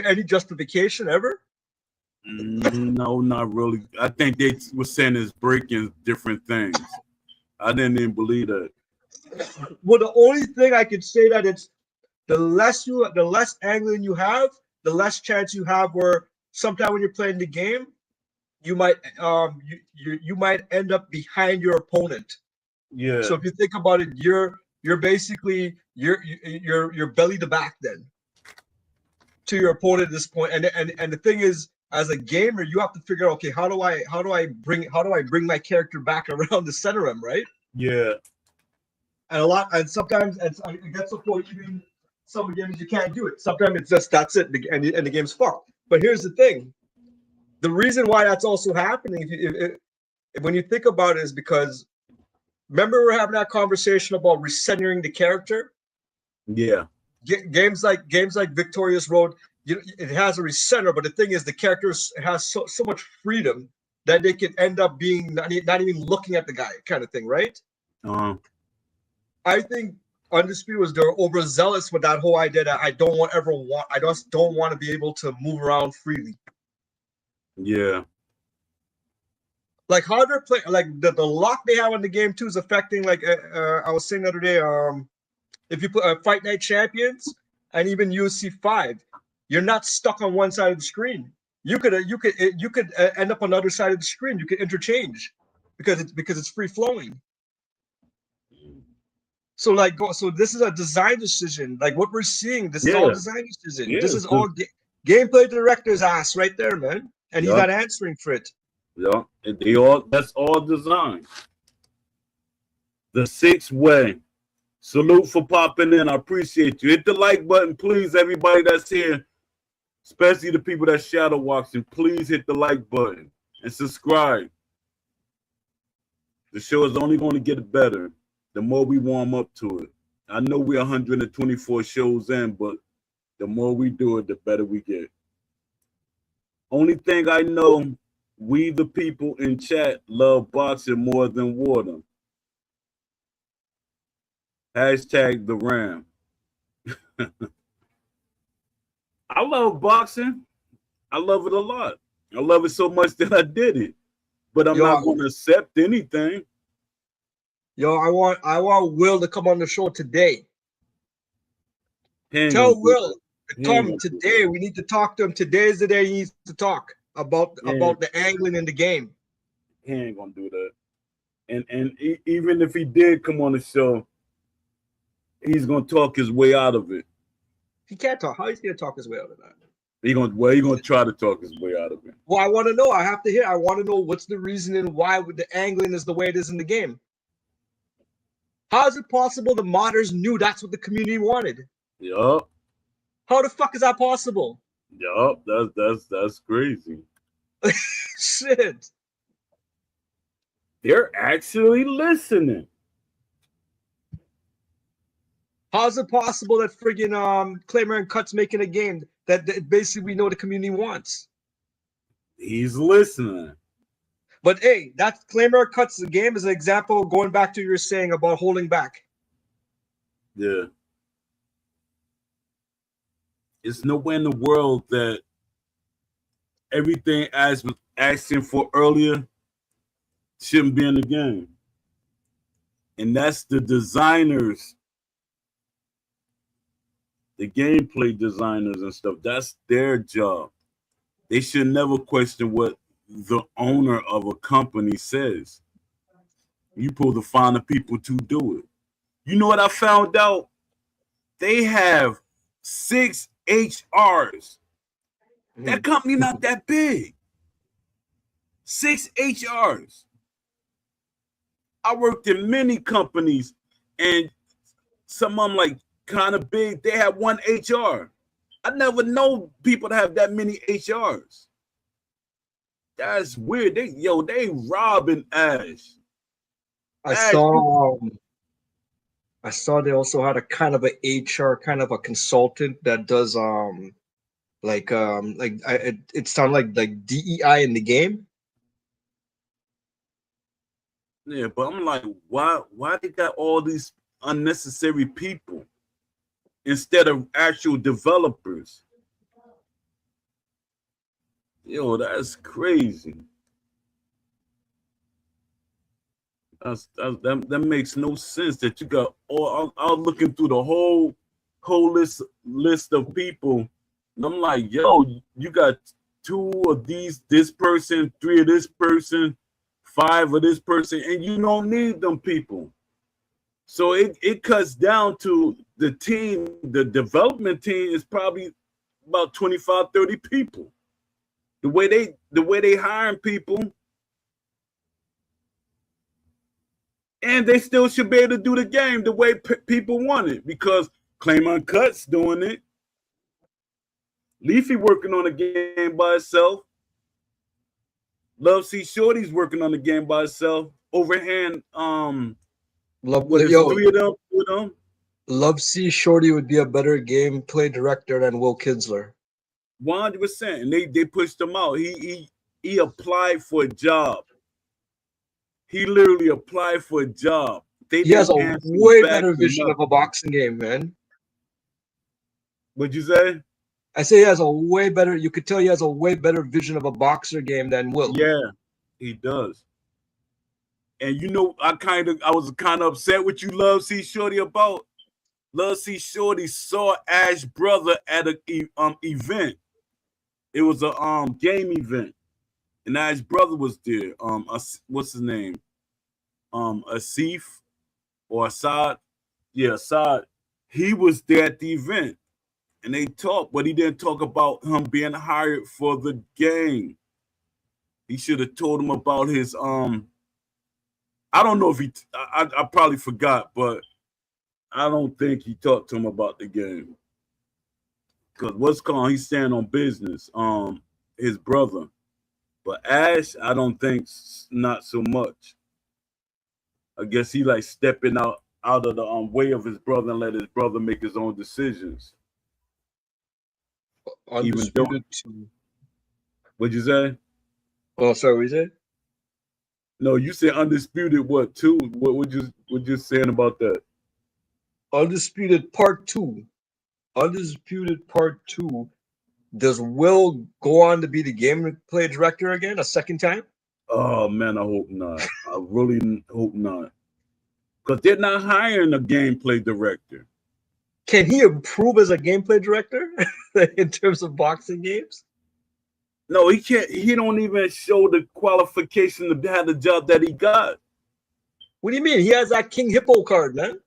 any justification ever? No, not really. I think they were saying it's breaking different things. I didn't even believe that. Well, the only thing I could say that it's the less angling you have, the less chance you have where sometime when you're playing the game, you might you might end up behind your opponent. Yeah. So if you think about it, you're basically you're belly to back then to your opponent at this point. And the thing is, as a gamer, you have to figure out, okay, how do I bring my character back around the center of him, right? Yeah. And sometimes it gets to the point, even some games you can't do it. Sometimes it's just that's it, and the game's fucked. But here's the thing: the reason why that's also happening, when you think about it, is because remember we're having that conversation about recentering the character. Yeah. Games like Victorious Road, it has a recenter, but the thing is, the character has so much freedom that they can end up being not even looking at the guy, kind of thing, right? I think Undisputed was they're overzealous with that whole idea that I just don't want to be able to move around freely. Yeah. Like how they're playing, like the lock they have in the game too is affecting. Like I was saying the other day, if you put Fight Night Champions and even UFC 5, you're not stuck on one side of the screen. You could end up on the other side of the screen. You could interchange because it's free flowing. So this is a design decision. Like what we're seeing, this is all design decision. Yeah, this is all gameplay director's ass right there, man. And he's not answering for it. Yeah, that's all design. The 6th way. Salute for popping in. I appreciate you. Hit the like button, please, everybody that's here, especially the people that shadow watching. Please hit the like button and subscribe. The show is only going to get better. the more we warm up to it. I know we're 124 shows in, but the more we do it, the better we get. Only thing I know, we the people in chat love boxing more than water. Hashtag the Ram. I love boxing. I love it a lot. I love it so much that I did it. But I'm not going to accept anything. Yo, I want Will to come on the show today. Tell Will to come today. We need to talk to him. Today is the day he needs to talk about the angling in the game. He ain't gonna do that. And even if he did come on the show, he's gonna talk his way out of it. He can't talk. How is he gonna talk his way out of that? He gonna try to talk his way out of it. Well, I want to know. I have to hear. I want to know what's the reasoning why the angling is the way it is in the game. How is it possible the modders knew that's what the community wanted? Yup. How the fuck is that possible? Yup. That's crazy. Shit. They're actually listening. How is it possible that friggin' Claimer and Cut's making a game that basically we know the community wants? He's listening. But hey, that Claimer and Cut's game is an example going back to what you were saying about holding back. Yeah. It's nowhere in the world that everything as was asking for earlier shouldn't be in the game. And that's the designers, the gameplay designers and stuff. That's their job. They should never question what the owner of a company says. You pull the find the people to do it. You know what I found out? They have 6 HRs. That company not that big. 6 HRs. I worked in many companies, and some of them like kind of big. They have 1 HR. I never know people to have that many HRs. That's weird. They robbing Ash. I saw they also had a kind of a HR, kind of a consultant that does it sounded like DEI in the game. Yeah, but I'm like, why they got all these unnecessary people instead of actual developers? Yo, that's crazy. That makes no sense that you got all. I'm looking through the whole list of people, and I'm like, yo, you got 2 of this person, 3 of this person, 5 of this person, and you don't need them people. So it cuts down to the team. The development team is probably about 25, 30 people. The way they hiring people. And they still should be able to do the game the way people want it, because Claim Uncut's doing it. Leafy working on the game by itself. Love C Shorty's working on the game by itself. Overhand, three of them. Love C Shorty would be a better gameplay director than Will Kinsler. 100%. And they pushed him out. He applied for a job. He literally applied for a job. He has a way better vision of a boxing game, man. What'd you say? I say he has a way better. You could tell he has a way better vision of a boxer game than Will. Yeah, he does. And you know, I was kind of upset with you, Love C Shorty, about. Love C Shorty saw Ash brother at a event. It was a game event, and Ash brother was there. What's his name? Asif or Assad? Yeah, Assad. He was there at the event, and they talked, but he didn't talk about him being hired for the game. He should have told him about his I don't know if I probably forgot, but I don't think he talked to him about the game. Because he's staying on business, his brother. But Ash, I don't think, not so much. I guess he like stepping out of the way of his brother and let his brother make his own decisions. Undisputed 2. What'd you say? Oh, sorry, what you said? No, you said Undisputed what 2? What you saying about that? Undisputed Part 2. Undisputed Part 2. Does Will go on to be the gameplay director again a second time? Oh man, I hope not. I really hope not. Because they're not hiring a gameplay director. Can he improve as a gameplay director in terms of boxing games? No, he can't. He don't even show the qualification to have the job that he got. What do you mean? He has that King Hippo card, man.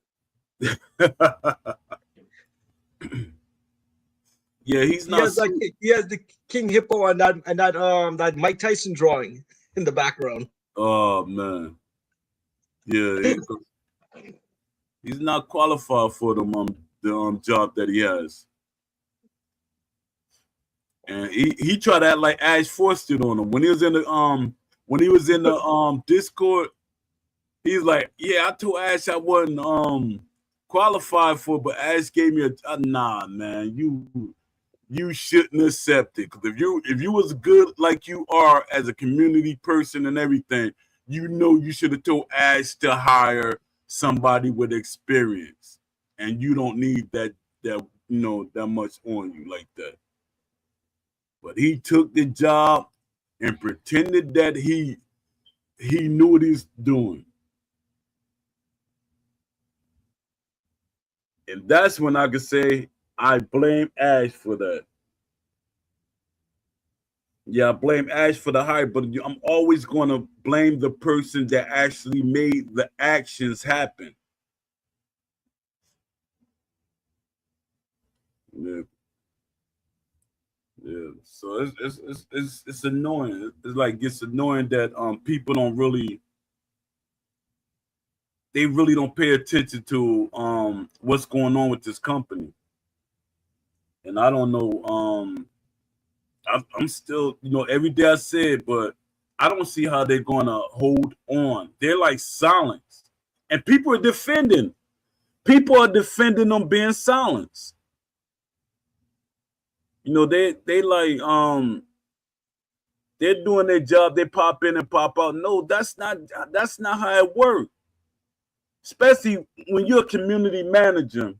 Yeah, he's not. He has the King Hippo and that Mike Tyson drawing in the background. Oh man, yeah, he's not qualified for the job that he has, and he tried to act like Ash forced it on him when he was in the Discord. He's like, yeah, I told Ash I wasn't qualified for, but Ash gave me a nah, man, you shouldn't accept it. Because if you was good like you are as a community person and everything, you know you should have told Ash to hire somebody with experience, and you don't need that much on you like that. But he took the job and pretended that he knew what he's doing. And that's when I could say I blame Ash for that. Yeah, I blame Ash for the hype, but I'm always going to blame the person that actually made the actions happen. Yeah. Yeah. So it's annoying. It's annoying that people don't really don't pay attention to what's going on with this company. And I don't know. I'm still, every day I say it, but I don't see how they're gonna hold on. They're like silenced, and people are defending. People are defending them being silenced. They like they're doing their job. They pop in and pop out. No, that's not how it works. Especially when you're a community manager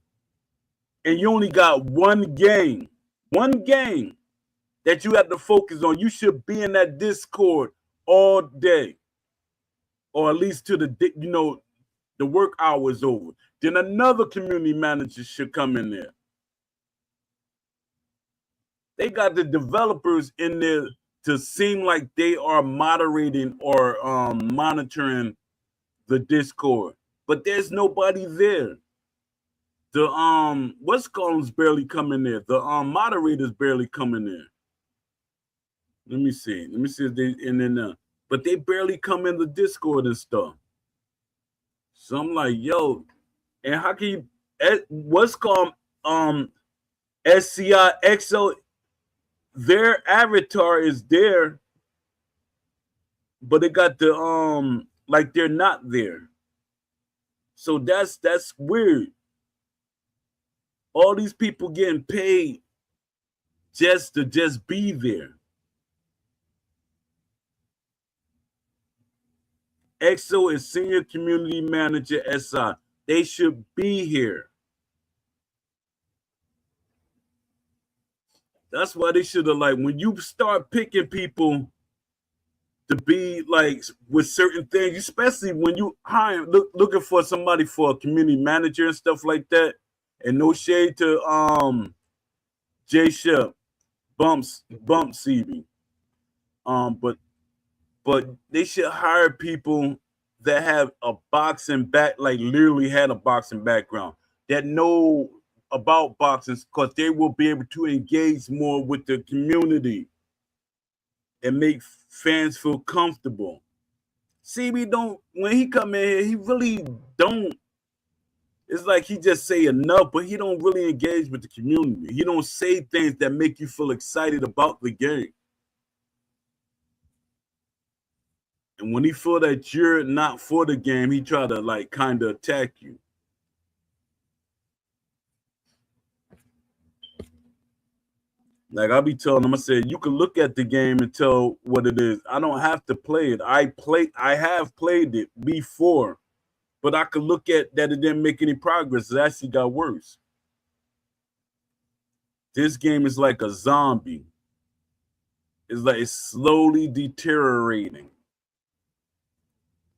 and you only got one game that you have to focus on. You should be in that Discord all day, or at least till the work hour is over. Then another community manager should come in there. They got the developers in there to seem like they are moderating or monitoring the Discord, but there's nobody there. The what's called barely coming there. The moderators barely coming there. Let me see if they in there, but they barely come in the Discord and stuff. So I'm like, yo, and how can you? What's called SCI XO? Their avatar is there, but they got the like they're not there. So that's weird. All these people getting paid just to be there. EXO is Senior Community Manager SI. They should be here. That's why they should have, like, when you start picking people to be like with certain things, especially when you looking for somebody for a community manager and stuff like that. And no shade to J Shep, Bump CB. But they should hire people that have a boxing like literally had a boxing background, that know about boxing, because they will be able to engage more with the community and make fans feel comfortable. CB don't, when he come in here, he really don't. It's like he just say enough, but he don't really engage with the community. He don't say things that make you feel excited about the game. And when he feel that you're not for the game, he try to like kind of attack you. Like I'll be telling him, I said, you can look at the game and tell what it is. I don't have to play it. I have played it before, but I could look at that it didn't make any progress. It actually got worse. This game is like a zombie. It's like it's slowly deteriorating.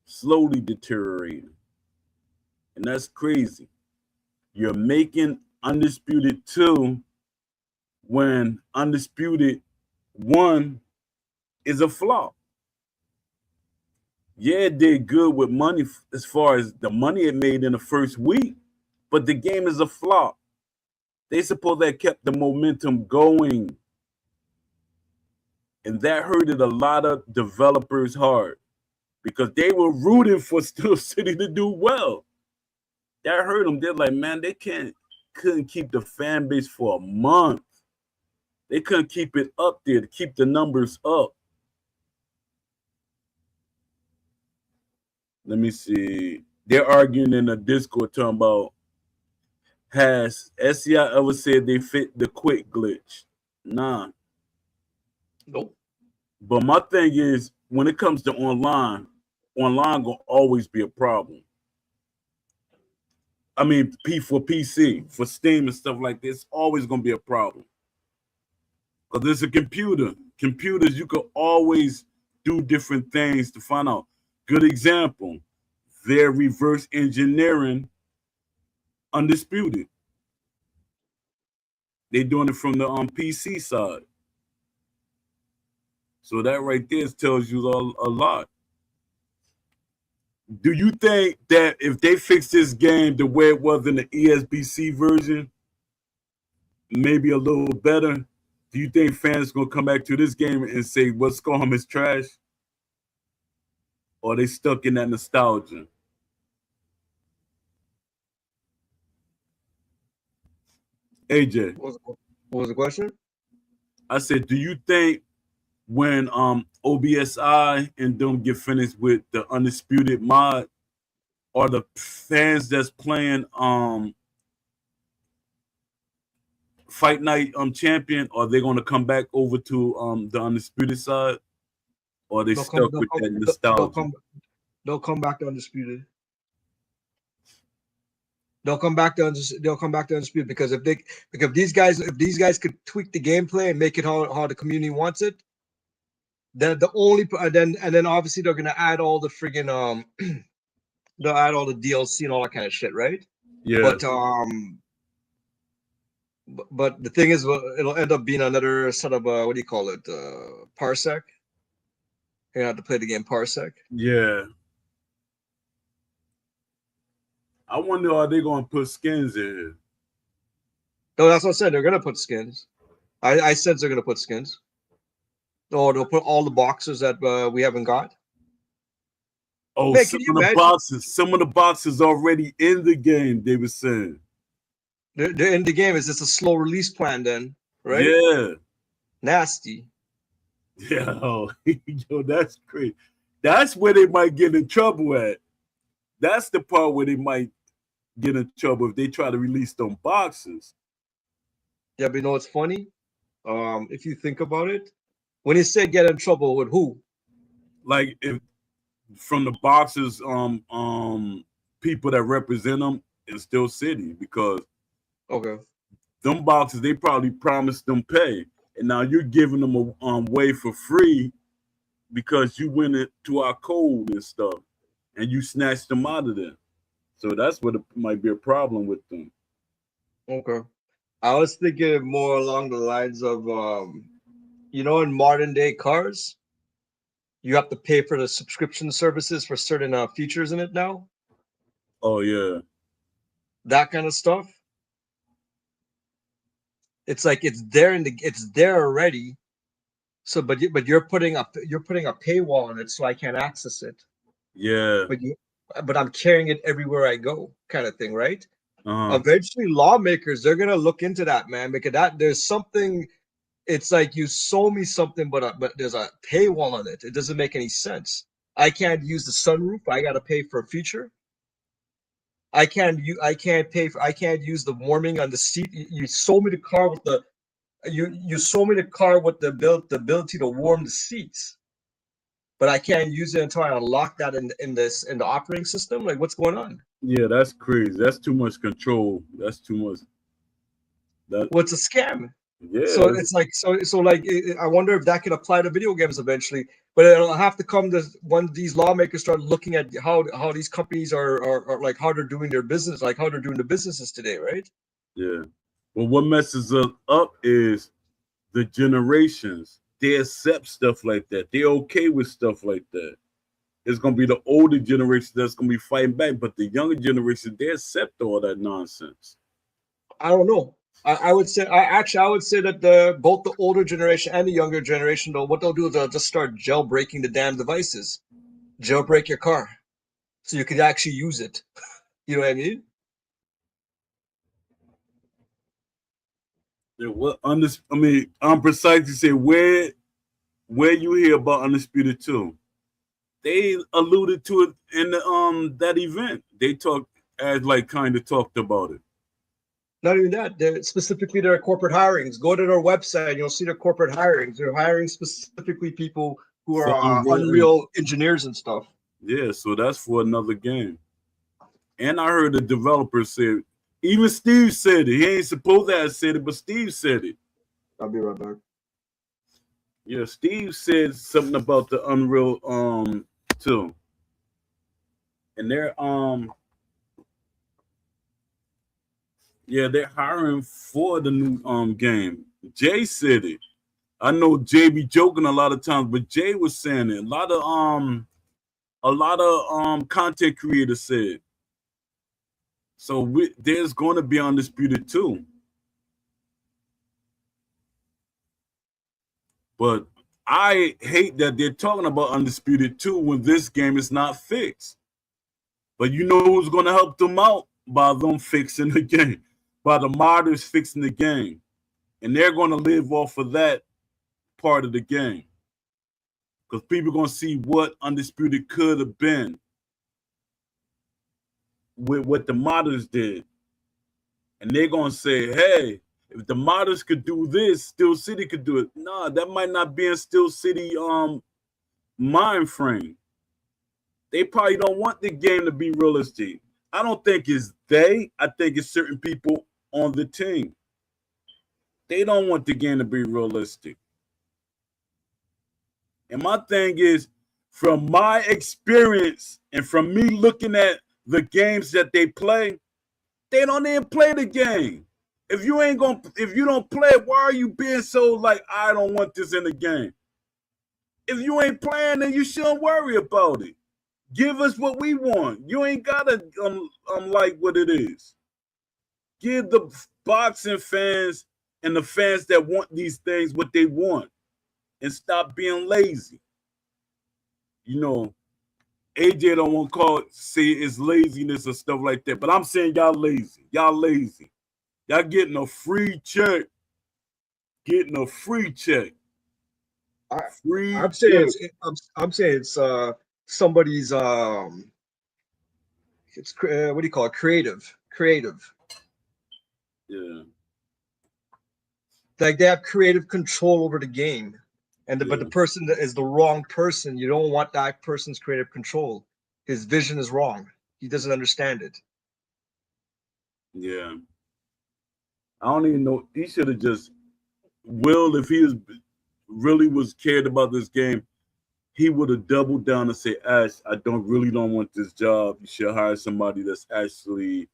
Slowly deteriorating. And that's crazy. You're making Undisputed 2 when Undisputed 1 is a flop. Yeah, it did good with money as far as the money it made in the first week, but the game is a flop. They supposed to have kept the momentum going. And that hurted a lot of developers hard because they were rooting for Steel City to do well. That hurt them. They're like, man, they couldn't keep the fan base for a month. They couldn't keep it up there to keep the numbers up. Let me see. They're arguing in a Discord talking about, has SCI ever said they fit the quick glitch? Nah. Nope. But my thing is, when it comes to online will always be a problem. I mean, for PC, for Steam and stuff like this, always going to be a problem. Because there's a computer. Computers, you can always do different things to find out. Good example, they're reverse engineering Undisputed. They're doing it from the PC side. So that right there tells you a lot. Do you think that if they fix this game the way it was in the ESBC version, maybe a little better, do you think fans are going to come back to this game and say, what's going is trash? Or are they stuck in that nostalgia? AJ. What was the question? I said, do you think when OBSI and them get finished with the Undisputed mod, are the fans that's playing Fight Night Champion, are they going to come back over to the Undisputed side? Or are they stuck with that nostalgia? They'll come back to Undisputed. They'll come back to Undisputed because if these guys could tweak the gameplay and make it how the community wants it, then then obviously they're gonna add all the friggin' they'll add all the DLC and all that kind of shit, right? Yeah. But the thing is, it'll end up being another sort of what do you call it? Parsec. You're gonna have to play the game Parsec. Yeah. I wonder, are they going to put skins in here? No, that's what I said. They're going to put skins. I said they're going to put skins. Or they'll put all the boxes that we haven't got. Oh, man, some of the boxes already in the game, they were saying. They're in the game. Is this a slow release plan then? Right? Yeah. Nasty. Yeah. Yo, that's crazy. That's where they might get in trouble at. That's the part where they might get in trouble if they try to release them boxes. Yeah, but you know what's funny? If you think about it, when you say get in trouble with who? Like if from the boxes, people that represent them in Steel City, because them boxes they probably promised them pay, and now you're giving them a way for free because you went into our code and stuff. And you snatched them out of there. So that's what might be a problem with them. Okay. I was thinking more along the lines of, in modern day cars, you have to pay for the subscription services for certain features in it now. Oh, yeah. That kind of stuff. It's like it's there already. So, but you're putting a paywall on it, so I can't access it. Yeah. But I'm carrying it everywhere I go, kind of thing, right? Eventually, lawmakers, they're gonna look into that, man, because there's something. It's like you sold me something, but there's a paywall on it. It doesn't make any sense. I can't use the sunroof. I got to pay for a feature. I can't use the warming on the seat. You sold me the car with the you sold me the car with the ability to warm the seats, but I can't use it until I unlock that in the operating system. Like, what's going on? Yeah, that's crazy. That's too much control. That's too much. That Well, it's a scam. So yeah, it's like I wonder if that could apply to video games eventually. But it'll have to come to when these lawmakers start looking at how these companies are like how they're doing their business, like how they're doing the businesses today, right? yeah. But what messes us up is the generations. They accept stuff like that. They're okay with stuff like that. It's gonna be the older generation that's gonna be fighting back, but the younger generation, they accept all that nonsense. I don't know. I would say I would say that both the older generation and the younger generation, though, what they'll do is they'll just start jailbreaking the damn devices. Jailbreak your car so you could actually use it. You know what I mean? Yeah, what I mean, I'm precise to say where you hear about Undisputed 2. They alluded to it in the that event. They talked as like kind of talked about it. Not even that. They're specifically their corporate hirings. Go to their website, you'll see their corporate hirings. They're hiring specifically people who For are Unreal. Unreal engineers and stuff. Yeah, so that's for another game. And I heard the developer say, even Steve said it. He ain't supposed to have said it, but Steve said it. I'll be right back. Yeah, Steve said something about the Unreal 2. And they're hiring for the new game. Jay said it. I know Jay be joking a lot of times, but Jay was saying it. A lot of content creators said. So there's going to be Undisputed 2. But I hate that they're talking about Undisputed 2 when this game is not fixed. But you know who's going to help them out? By them fixing the game. By the modders fixing the game. And they're going to live off of that part of the game. Because people are going to see what Undisputed could have been with what the modders did. And they're going to say, hey, if the modders could do this, Steel City could do it. Nah, that might not be in Steel City mind frame. They probably don't want the game to be realistic. I don't think it's they. I think it's certain people on the team. They don't want the game to be realistic. And my thing is, from my experience and from me looking at the games that they play, they don't even play the game. If you don't play it, why are you being so like, I don't want this in the game? If you ain't playing, then you shouldn't worry about it. Give us what we want. You ain't gotta like what it is. Give the boxing fans and the fans that want these things what they want, and stop being lazy. You know, AJ don't want to say it's laziness or stuff like that, but I'm saying y'all lazy. Y'all lazy. Y'all getting a free check. Getting a free check. I'm saying it's somebody's it's what do you call it? Creative. Yeah. Like they have creative control over the game, but the person that is the wrong person. You don't want that person's creative control. His vision is wrong. He doesn't understand it. Yeah. I don't even know. He should have just if he really was cared about this game, he would have doubled down and say, Ash, I don't want this job. You should hire somebody that's actually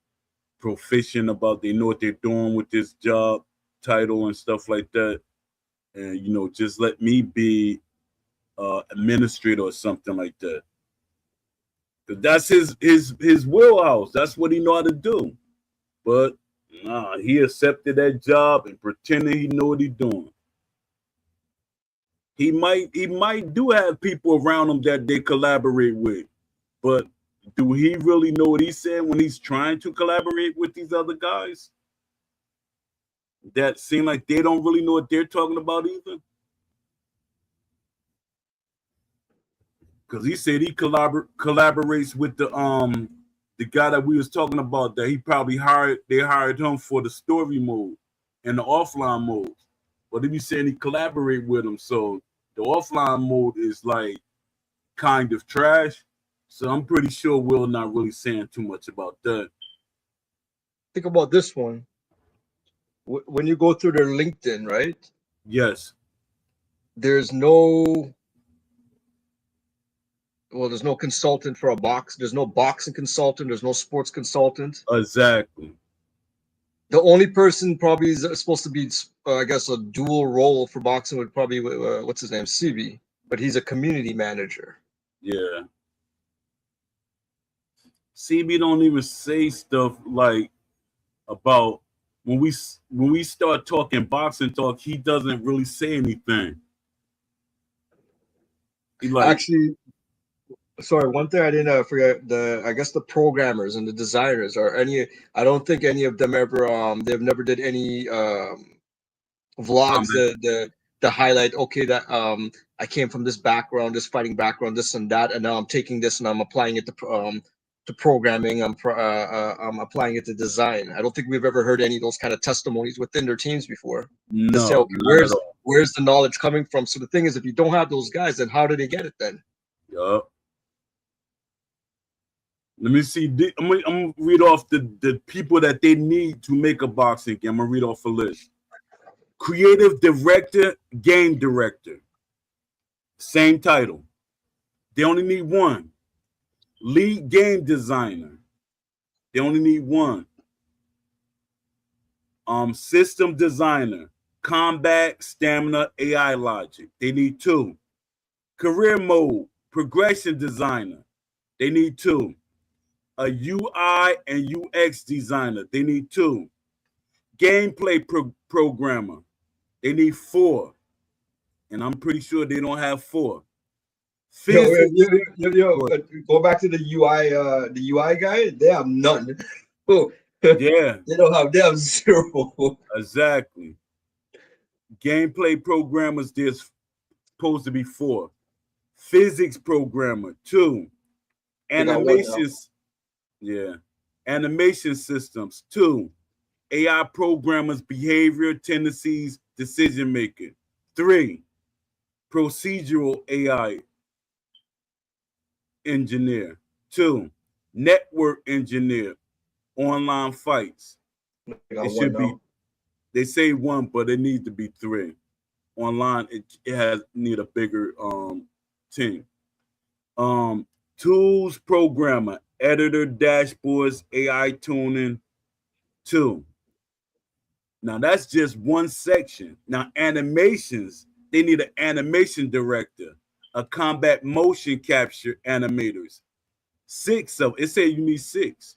proficient about, they know what they're doing with this job title and stuff like that. And, you know, just let me be administrator or something like that. Because that's his wheelhouse. That's what he know how to do. But nah, he accepted that job and pretending he know what he's doing. He might do have people around him that they collaborate with, but do he really know what he's saying when he's trying to collaborate with these other guys? That seem like they don't really know what they're talking about either. because he said he collaborates with the guy that we was talking about, that he probably hired him for the story mode and the offline modes. But he be saying he collaborate with him, so the offline mode is like kind of trash. So I'm pretty sure Will not really saying too much about that. Think about this one. When you go through their LinkedIn, right? Yes. There's no consultant for a box. There's no boxing consultant. There's no sports consultant. Exactly. The only person probably is supposed to be, I guess, a dual role for boxing would probably what's his name, CB, but he's a community manager. Yeah. CB don't even say stuff like about when we start talking boxing talk. He doesn't really say anything. He like, actually. Sorry, one thing I didn't forget, I guess the programmers and the designers I don't think any of them ever they've never did any vlogs to highlight, okay, that I came from this background, this fighting background, this and that, and now I'm taking this and I'm applying it to programming, I'm applying it to design. I don't think we've ever heard any of those kind of testimonies within their teams before. no, to say, okay, where's the knowledge coming from? So the thing is, if you don't have those guys, then how do they get it then? Yup. Let me see. I'm gonna read off the people that they need to make a boxing game. I'm gonna read off a list. Creative director, game director. Same title. They only need one. Lead game designer. They only need one. System designer. Combat, stamina, AI logic. They need two. Career mode, progression designer. They need two. A UI and UX designer. They need two. Gameplay programmer. They need four. And I'm pretty sure they don't have four. Go back to the UI guy. They have none. Oh, yeah. They have zero. Exactly. Gameplay programmers, there's supposed to be four. Physics programmer, two. Animations. Yeah. Animation systems, two. AI programmers, behavior, tendencies, decision making. Three. Procedural AI engineer. two, network engineer, online fights. It should be, they say one, but it needs to be three. Online, it has need a bigger team. Tools programmer, editor, dashboards, AI tuning, 2. Now that's just one section. Now animations, they need an animation director, a combat motion capture animators. 6 of it say you need 6.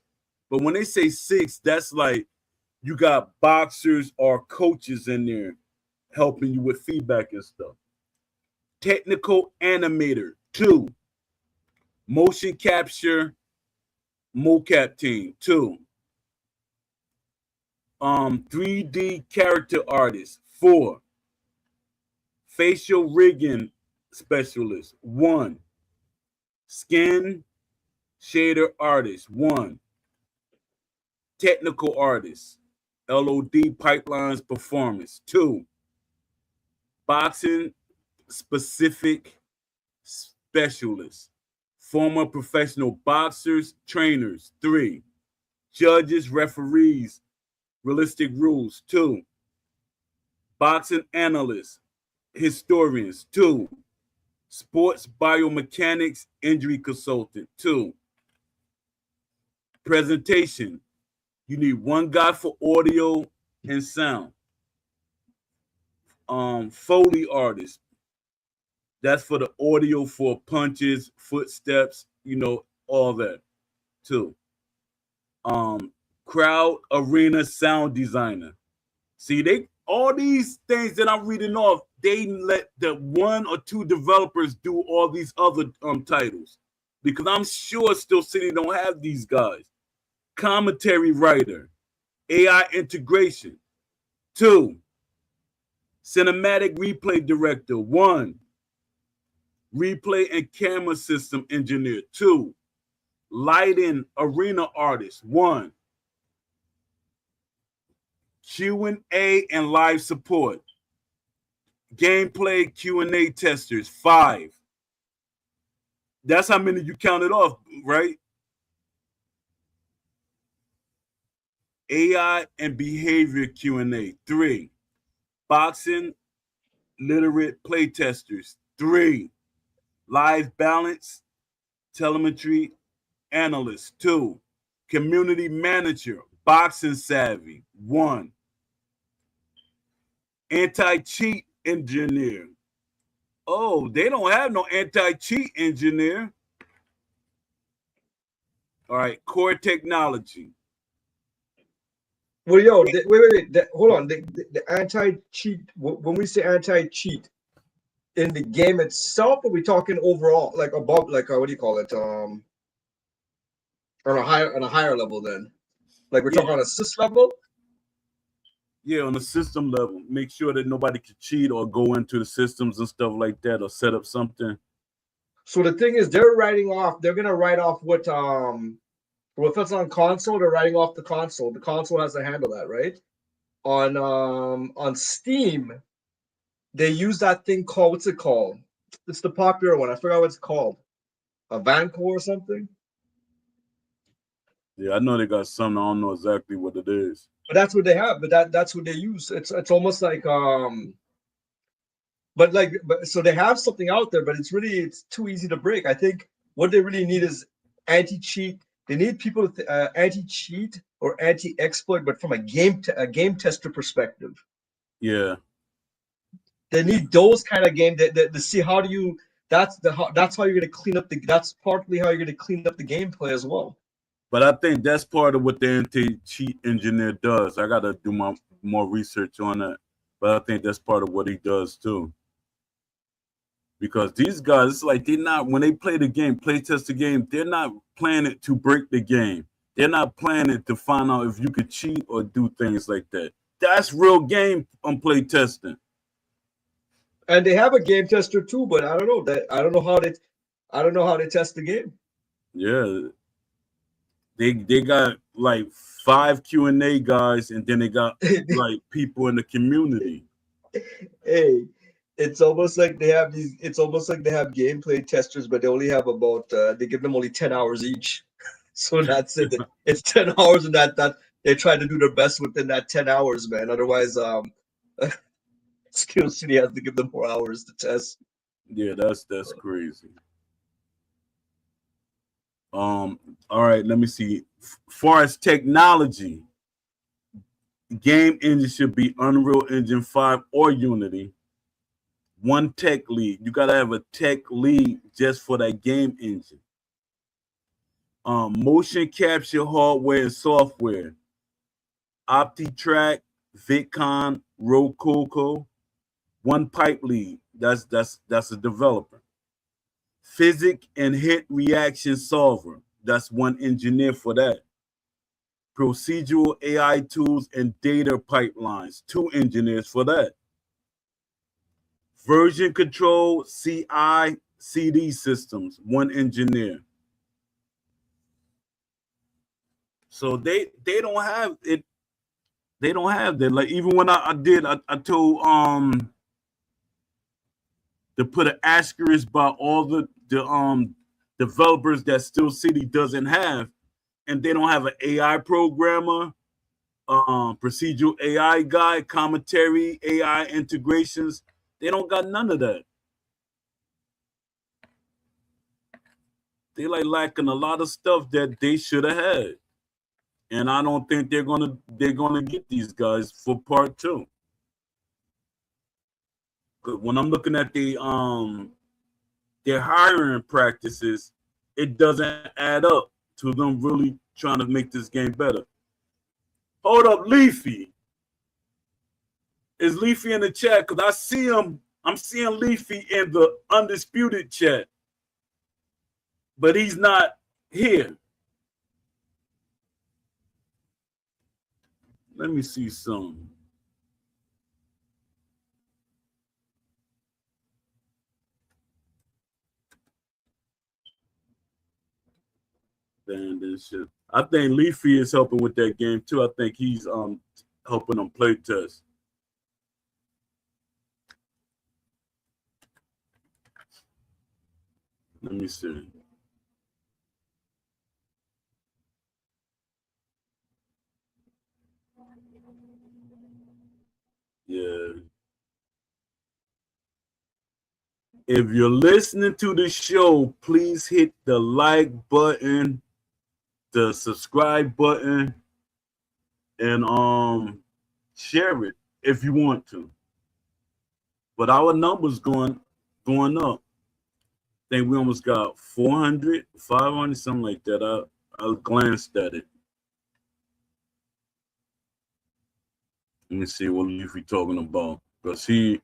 But when they say 6, that's like you got boxers or coaches in there helping you with feedback and stuff. Technical animator, 2. Motion capture mocap team, 2. 3D character artist, 4. Facial rigging specialist, 1. Skin shader artist, 1. Technical artist, LOD pipelines performance, 2. Boxing specific specialist, former professional boxers, trainers, 3. Judges, referees, realistic rules, 2. Boxing analysts, historians, 2. Sports biomechanics, injury consultant, 2. Presentation, you need 1 guy for audio and sound. Foley artist, that's for the audio for punches, footsteps, all that, 2. Crowd arena sound designer. See, they all these things that I'm reading off, they let the 1 or 2 developers do all these other titles, because I'm sure Steel City don't have these guys. Commentary writer, AI integration, 2. Cinematic replay director, 1. replay and camera system engineer. 2, lighting arena artist. 1, Q&A and live support. Gameplay Q&A testers. 5. That's how many you counted off, right? AI and behavior Q&A. 3, boxing literate play testers. 3, live balance telemetry analyst. 2, community manager boxing savvy. 1, anti-cheat engineer. Oh, they don't have no anti-cheat engineer. All right, core technology. Well, yo, wait. Hold on. The anti-cheat. When we say anti-cheat in the game itself, are we talking overall, like above, like what do you call it? On a higher level, then, like we're talking on a sys level. Yeah, on the system level, make sure that nobody can cheat or go into the systems and stuff like that, or set up something. So the thing is, they're gonna write off what if it's on console, they're writing off the console. The console has to handle that, right? On Steam, they use that thing called, what's it called? It's the popular one. I forgot what it's called. A Vanco or something. Yeah, I know they got something. I don't know exactly what it is. But that's what they have. But that's what they use. It's almost like so they have something out there, but it's too easy to break. I think what they really need is anti-cheat. They need people anti-cheat or anti-exploit, but from a game tester perspective. Yeah. They need those kind of game to see how do you. That's how you're gonna clean up That's partly how you're gonna clean up the gameplay as well. But I think that's part of what the anti-cheat engineer does. I got to do more research on that. But I think that's part of what he does too. Because these guys, it's like when they play test the game, they're not playing it to break the game. They're not playing it to find out if you could cheat or do things like that. That's real game play testing. And they have a game tester too, but I don't know how they test the game. Yeah. They got like 5 Q&A guys, and then they got like people in the community. Hey, it's almost like they have gameplay testers, but they only have they give them only 10 hours each. So that's it. It's 10 hours, and that they try to do their best within that 10 hours, man. Otherwise, Skill City has to give them more hours to test. Yeah, that's crazy. All right, let me see. Far as technology, game engine should be Unreal Engine 5 or Unity. 1 tech lead. You gotta have a tech lead just for that game engine. Motion capture hardware and software. OptiTrack, VidCon, Rococo. 1 pipe lead. That's a developer. Physics and hit reaction solver. That's 1 engineer for that. Procedural AI tools and data pipelines. 2 engineers for that. Version control, CI, CD systems. 1 engineer. So they don't have it. They don't have that. Like even when I told to put an asterisk by all the developers that Steel City doesn't have, and they don't have an AI programmer, procedural AI guy, commentary, AI integrations. They don't got none of that. They like lacking a lot of stuff that they should have had. And I don't think they're gonna get these guys for part 2. When I'm looking at their hiring practices, it doesn't add up to them really trying to make this game better. Hold up, Leafy. Is Leafy in the chat? Because I see him. I'm seeing Leafy in the Undisputed chat. But he's not here. Let me see some. and shit. I think Leafy is helping with that game too. I think he's helping them play test. Let me see. Yeah. If you're listening to the show, please hit the like button, the subscribe button, and share it if you want to. But our numbers going up. I think we almost got 400, 500, something like that. I glanced at it. Let me see what Leafy talking about. Because he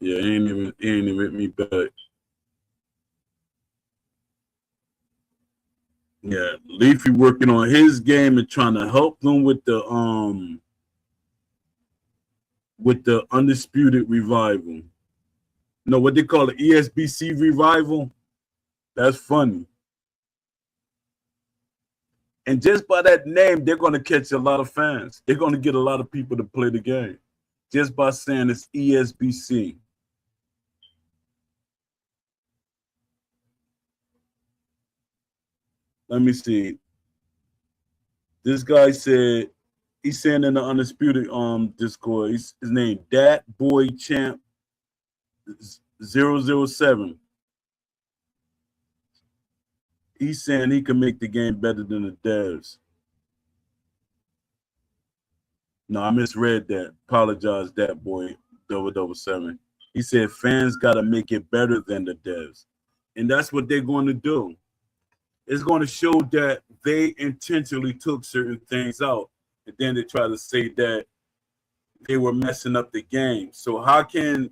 ain't even hit me back. Yeah, Leafy working on his game and trying to help them with the Undisputed Revival. No, what they call it, ESBC Revival. That's funny. And just by that name, they're going to catch a lot of fans. They're going to get a lot of people to play the game just by saying it's ESBC. Let me see. This guy said, he's saying in the Undisputed Discord, his name, Dat Boy Champ 007. He's saying he can make the game better than the devs. No, I misread that. Apologize, Dat Boy 007. He said fans got to make it better than the devs. And that's what they're going to do. It's going to show that they intentionally took certain things out. And then they try to say that they were messing up the game. So how can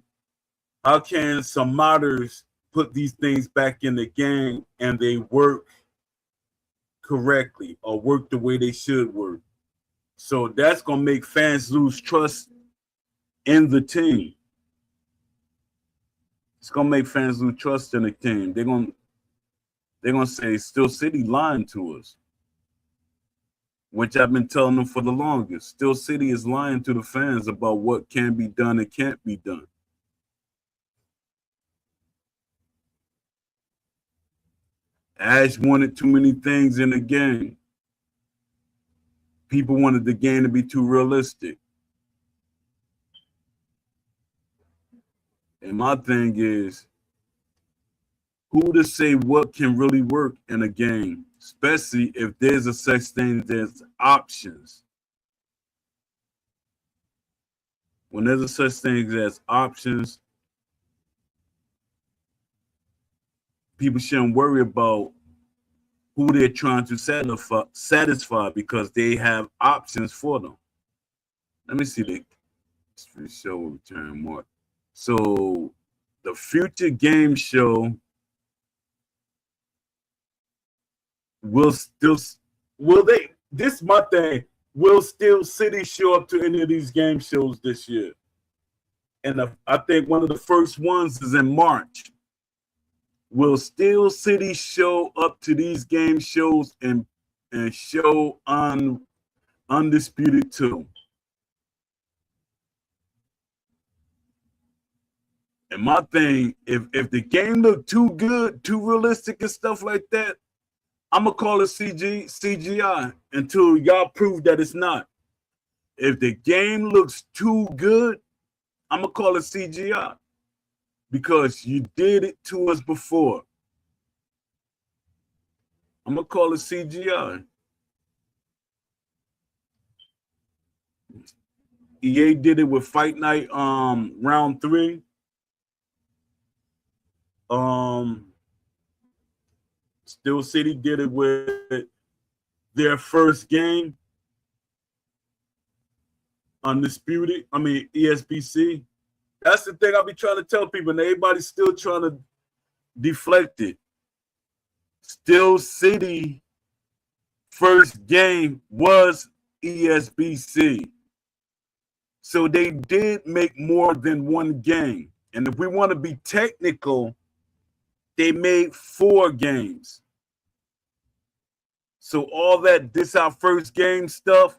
some modders put these things back in the game and they work correctly or work the way they should work? So that's going to make fans lose trust in the team. It's going to make fans lose trust in the team. They're going to say Steel City lying to us, which I've been telling them for the longest. Steel City is lying to the fans about what can be done and can't be done. Ash wanted too many things in the game. People wanted the game to be too realistic. And my thing is, who to say what can really work in a game, especially if there's a such thing as options. When there's a such thing as options, people shouldn't worry about who they're trying to satisfy because they have options for them. Let me see the show return more. So the future game show will they, this is my thing, will Steel City show up to any of these game shows this year? And I think one of the first ones is in March. Will Steel City show up to these game shows and show Undisputed 2? And my thing, if the game look too good, too realistic and stuff like that, I'm gonna call it CGI until y'all prove that it's not. If the game looks too good, I'm gonna call it CGI because you did it to us before. I'm gonna call it CGI. EA did it with Fight Night round 3. Steel City did it with their first game, Undisputed. I mean ESBC. That's the thing I be trying to tell people, and everybody's still trying to deflect it. Steel City first game was ESBC. So they did make more than one game. And if we want to be technical, they made 4 games. So all that this our first game stuff,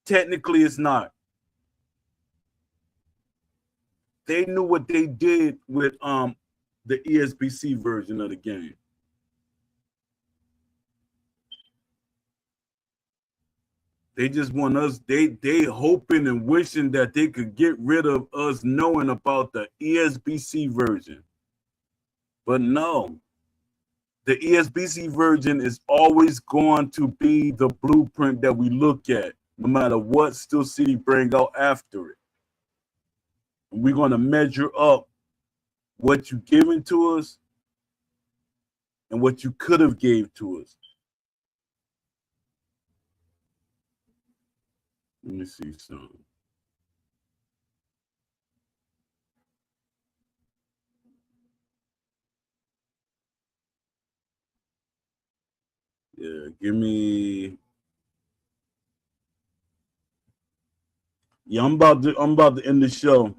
technically it's not. They knew what they did with the ESBC version of the game. They just want us, they hoping and wishing that they could get rid of us knowing about the ESBC version. But no, the ESBC version is always going to be the blueprint that we look at, no matter what Steel City bring out after it. And we're going to measure up what you given to us and what you could have gave to us. Let me see something. Yeah, give me. Yeah, I'm about to end the show.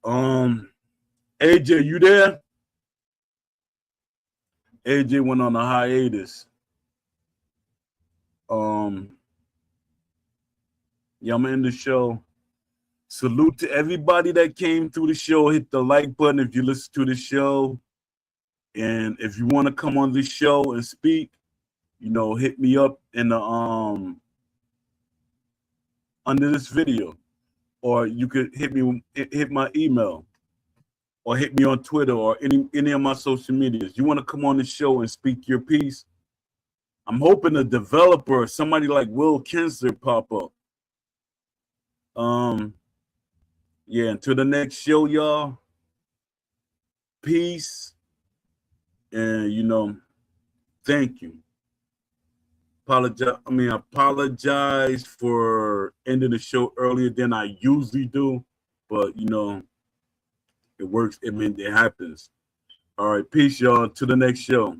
AJ, you there? AJ went on a hiatus. Yeah, I'm gonna end the show. Salute to everybody that came through the show. Hit the like button if you listen to the show. And if you want to come on this show and speak, you know, hit me up in the under this video. Or you could hit my email, or hit me on Twitter or any of my social medias. You want to come on the show and speak your piece? I'm hoping a developer, somebody like Will Kinsler, pop up. Yeah, until the next show, y'all. Peace. And you know, thank you. Apologize for ending the show earlier than I usually do, but you know, it works. It happens. All right, peace, y'all. To the next show.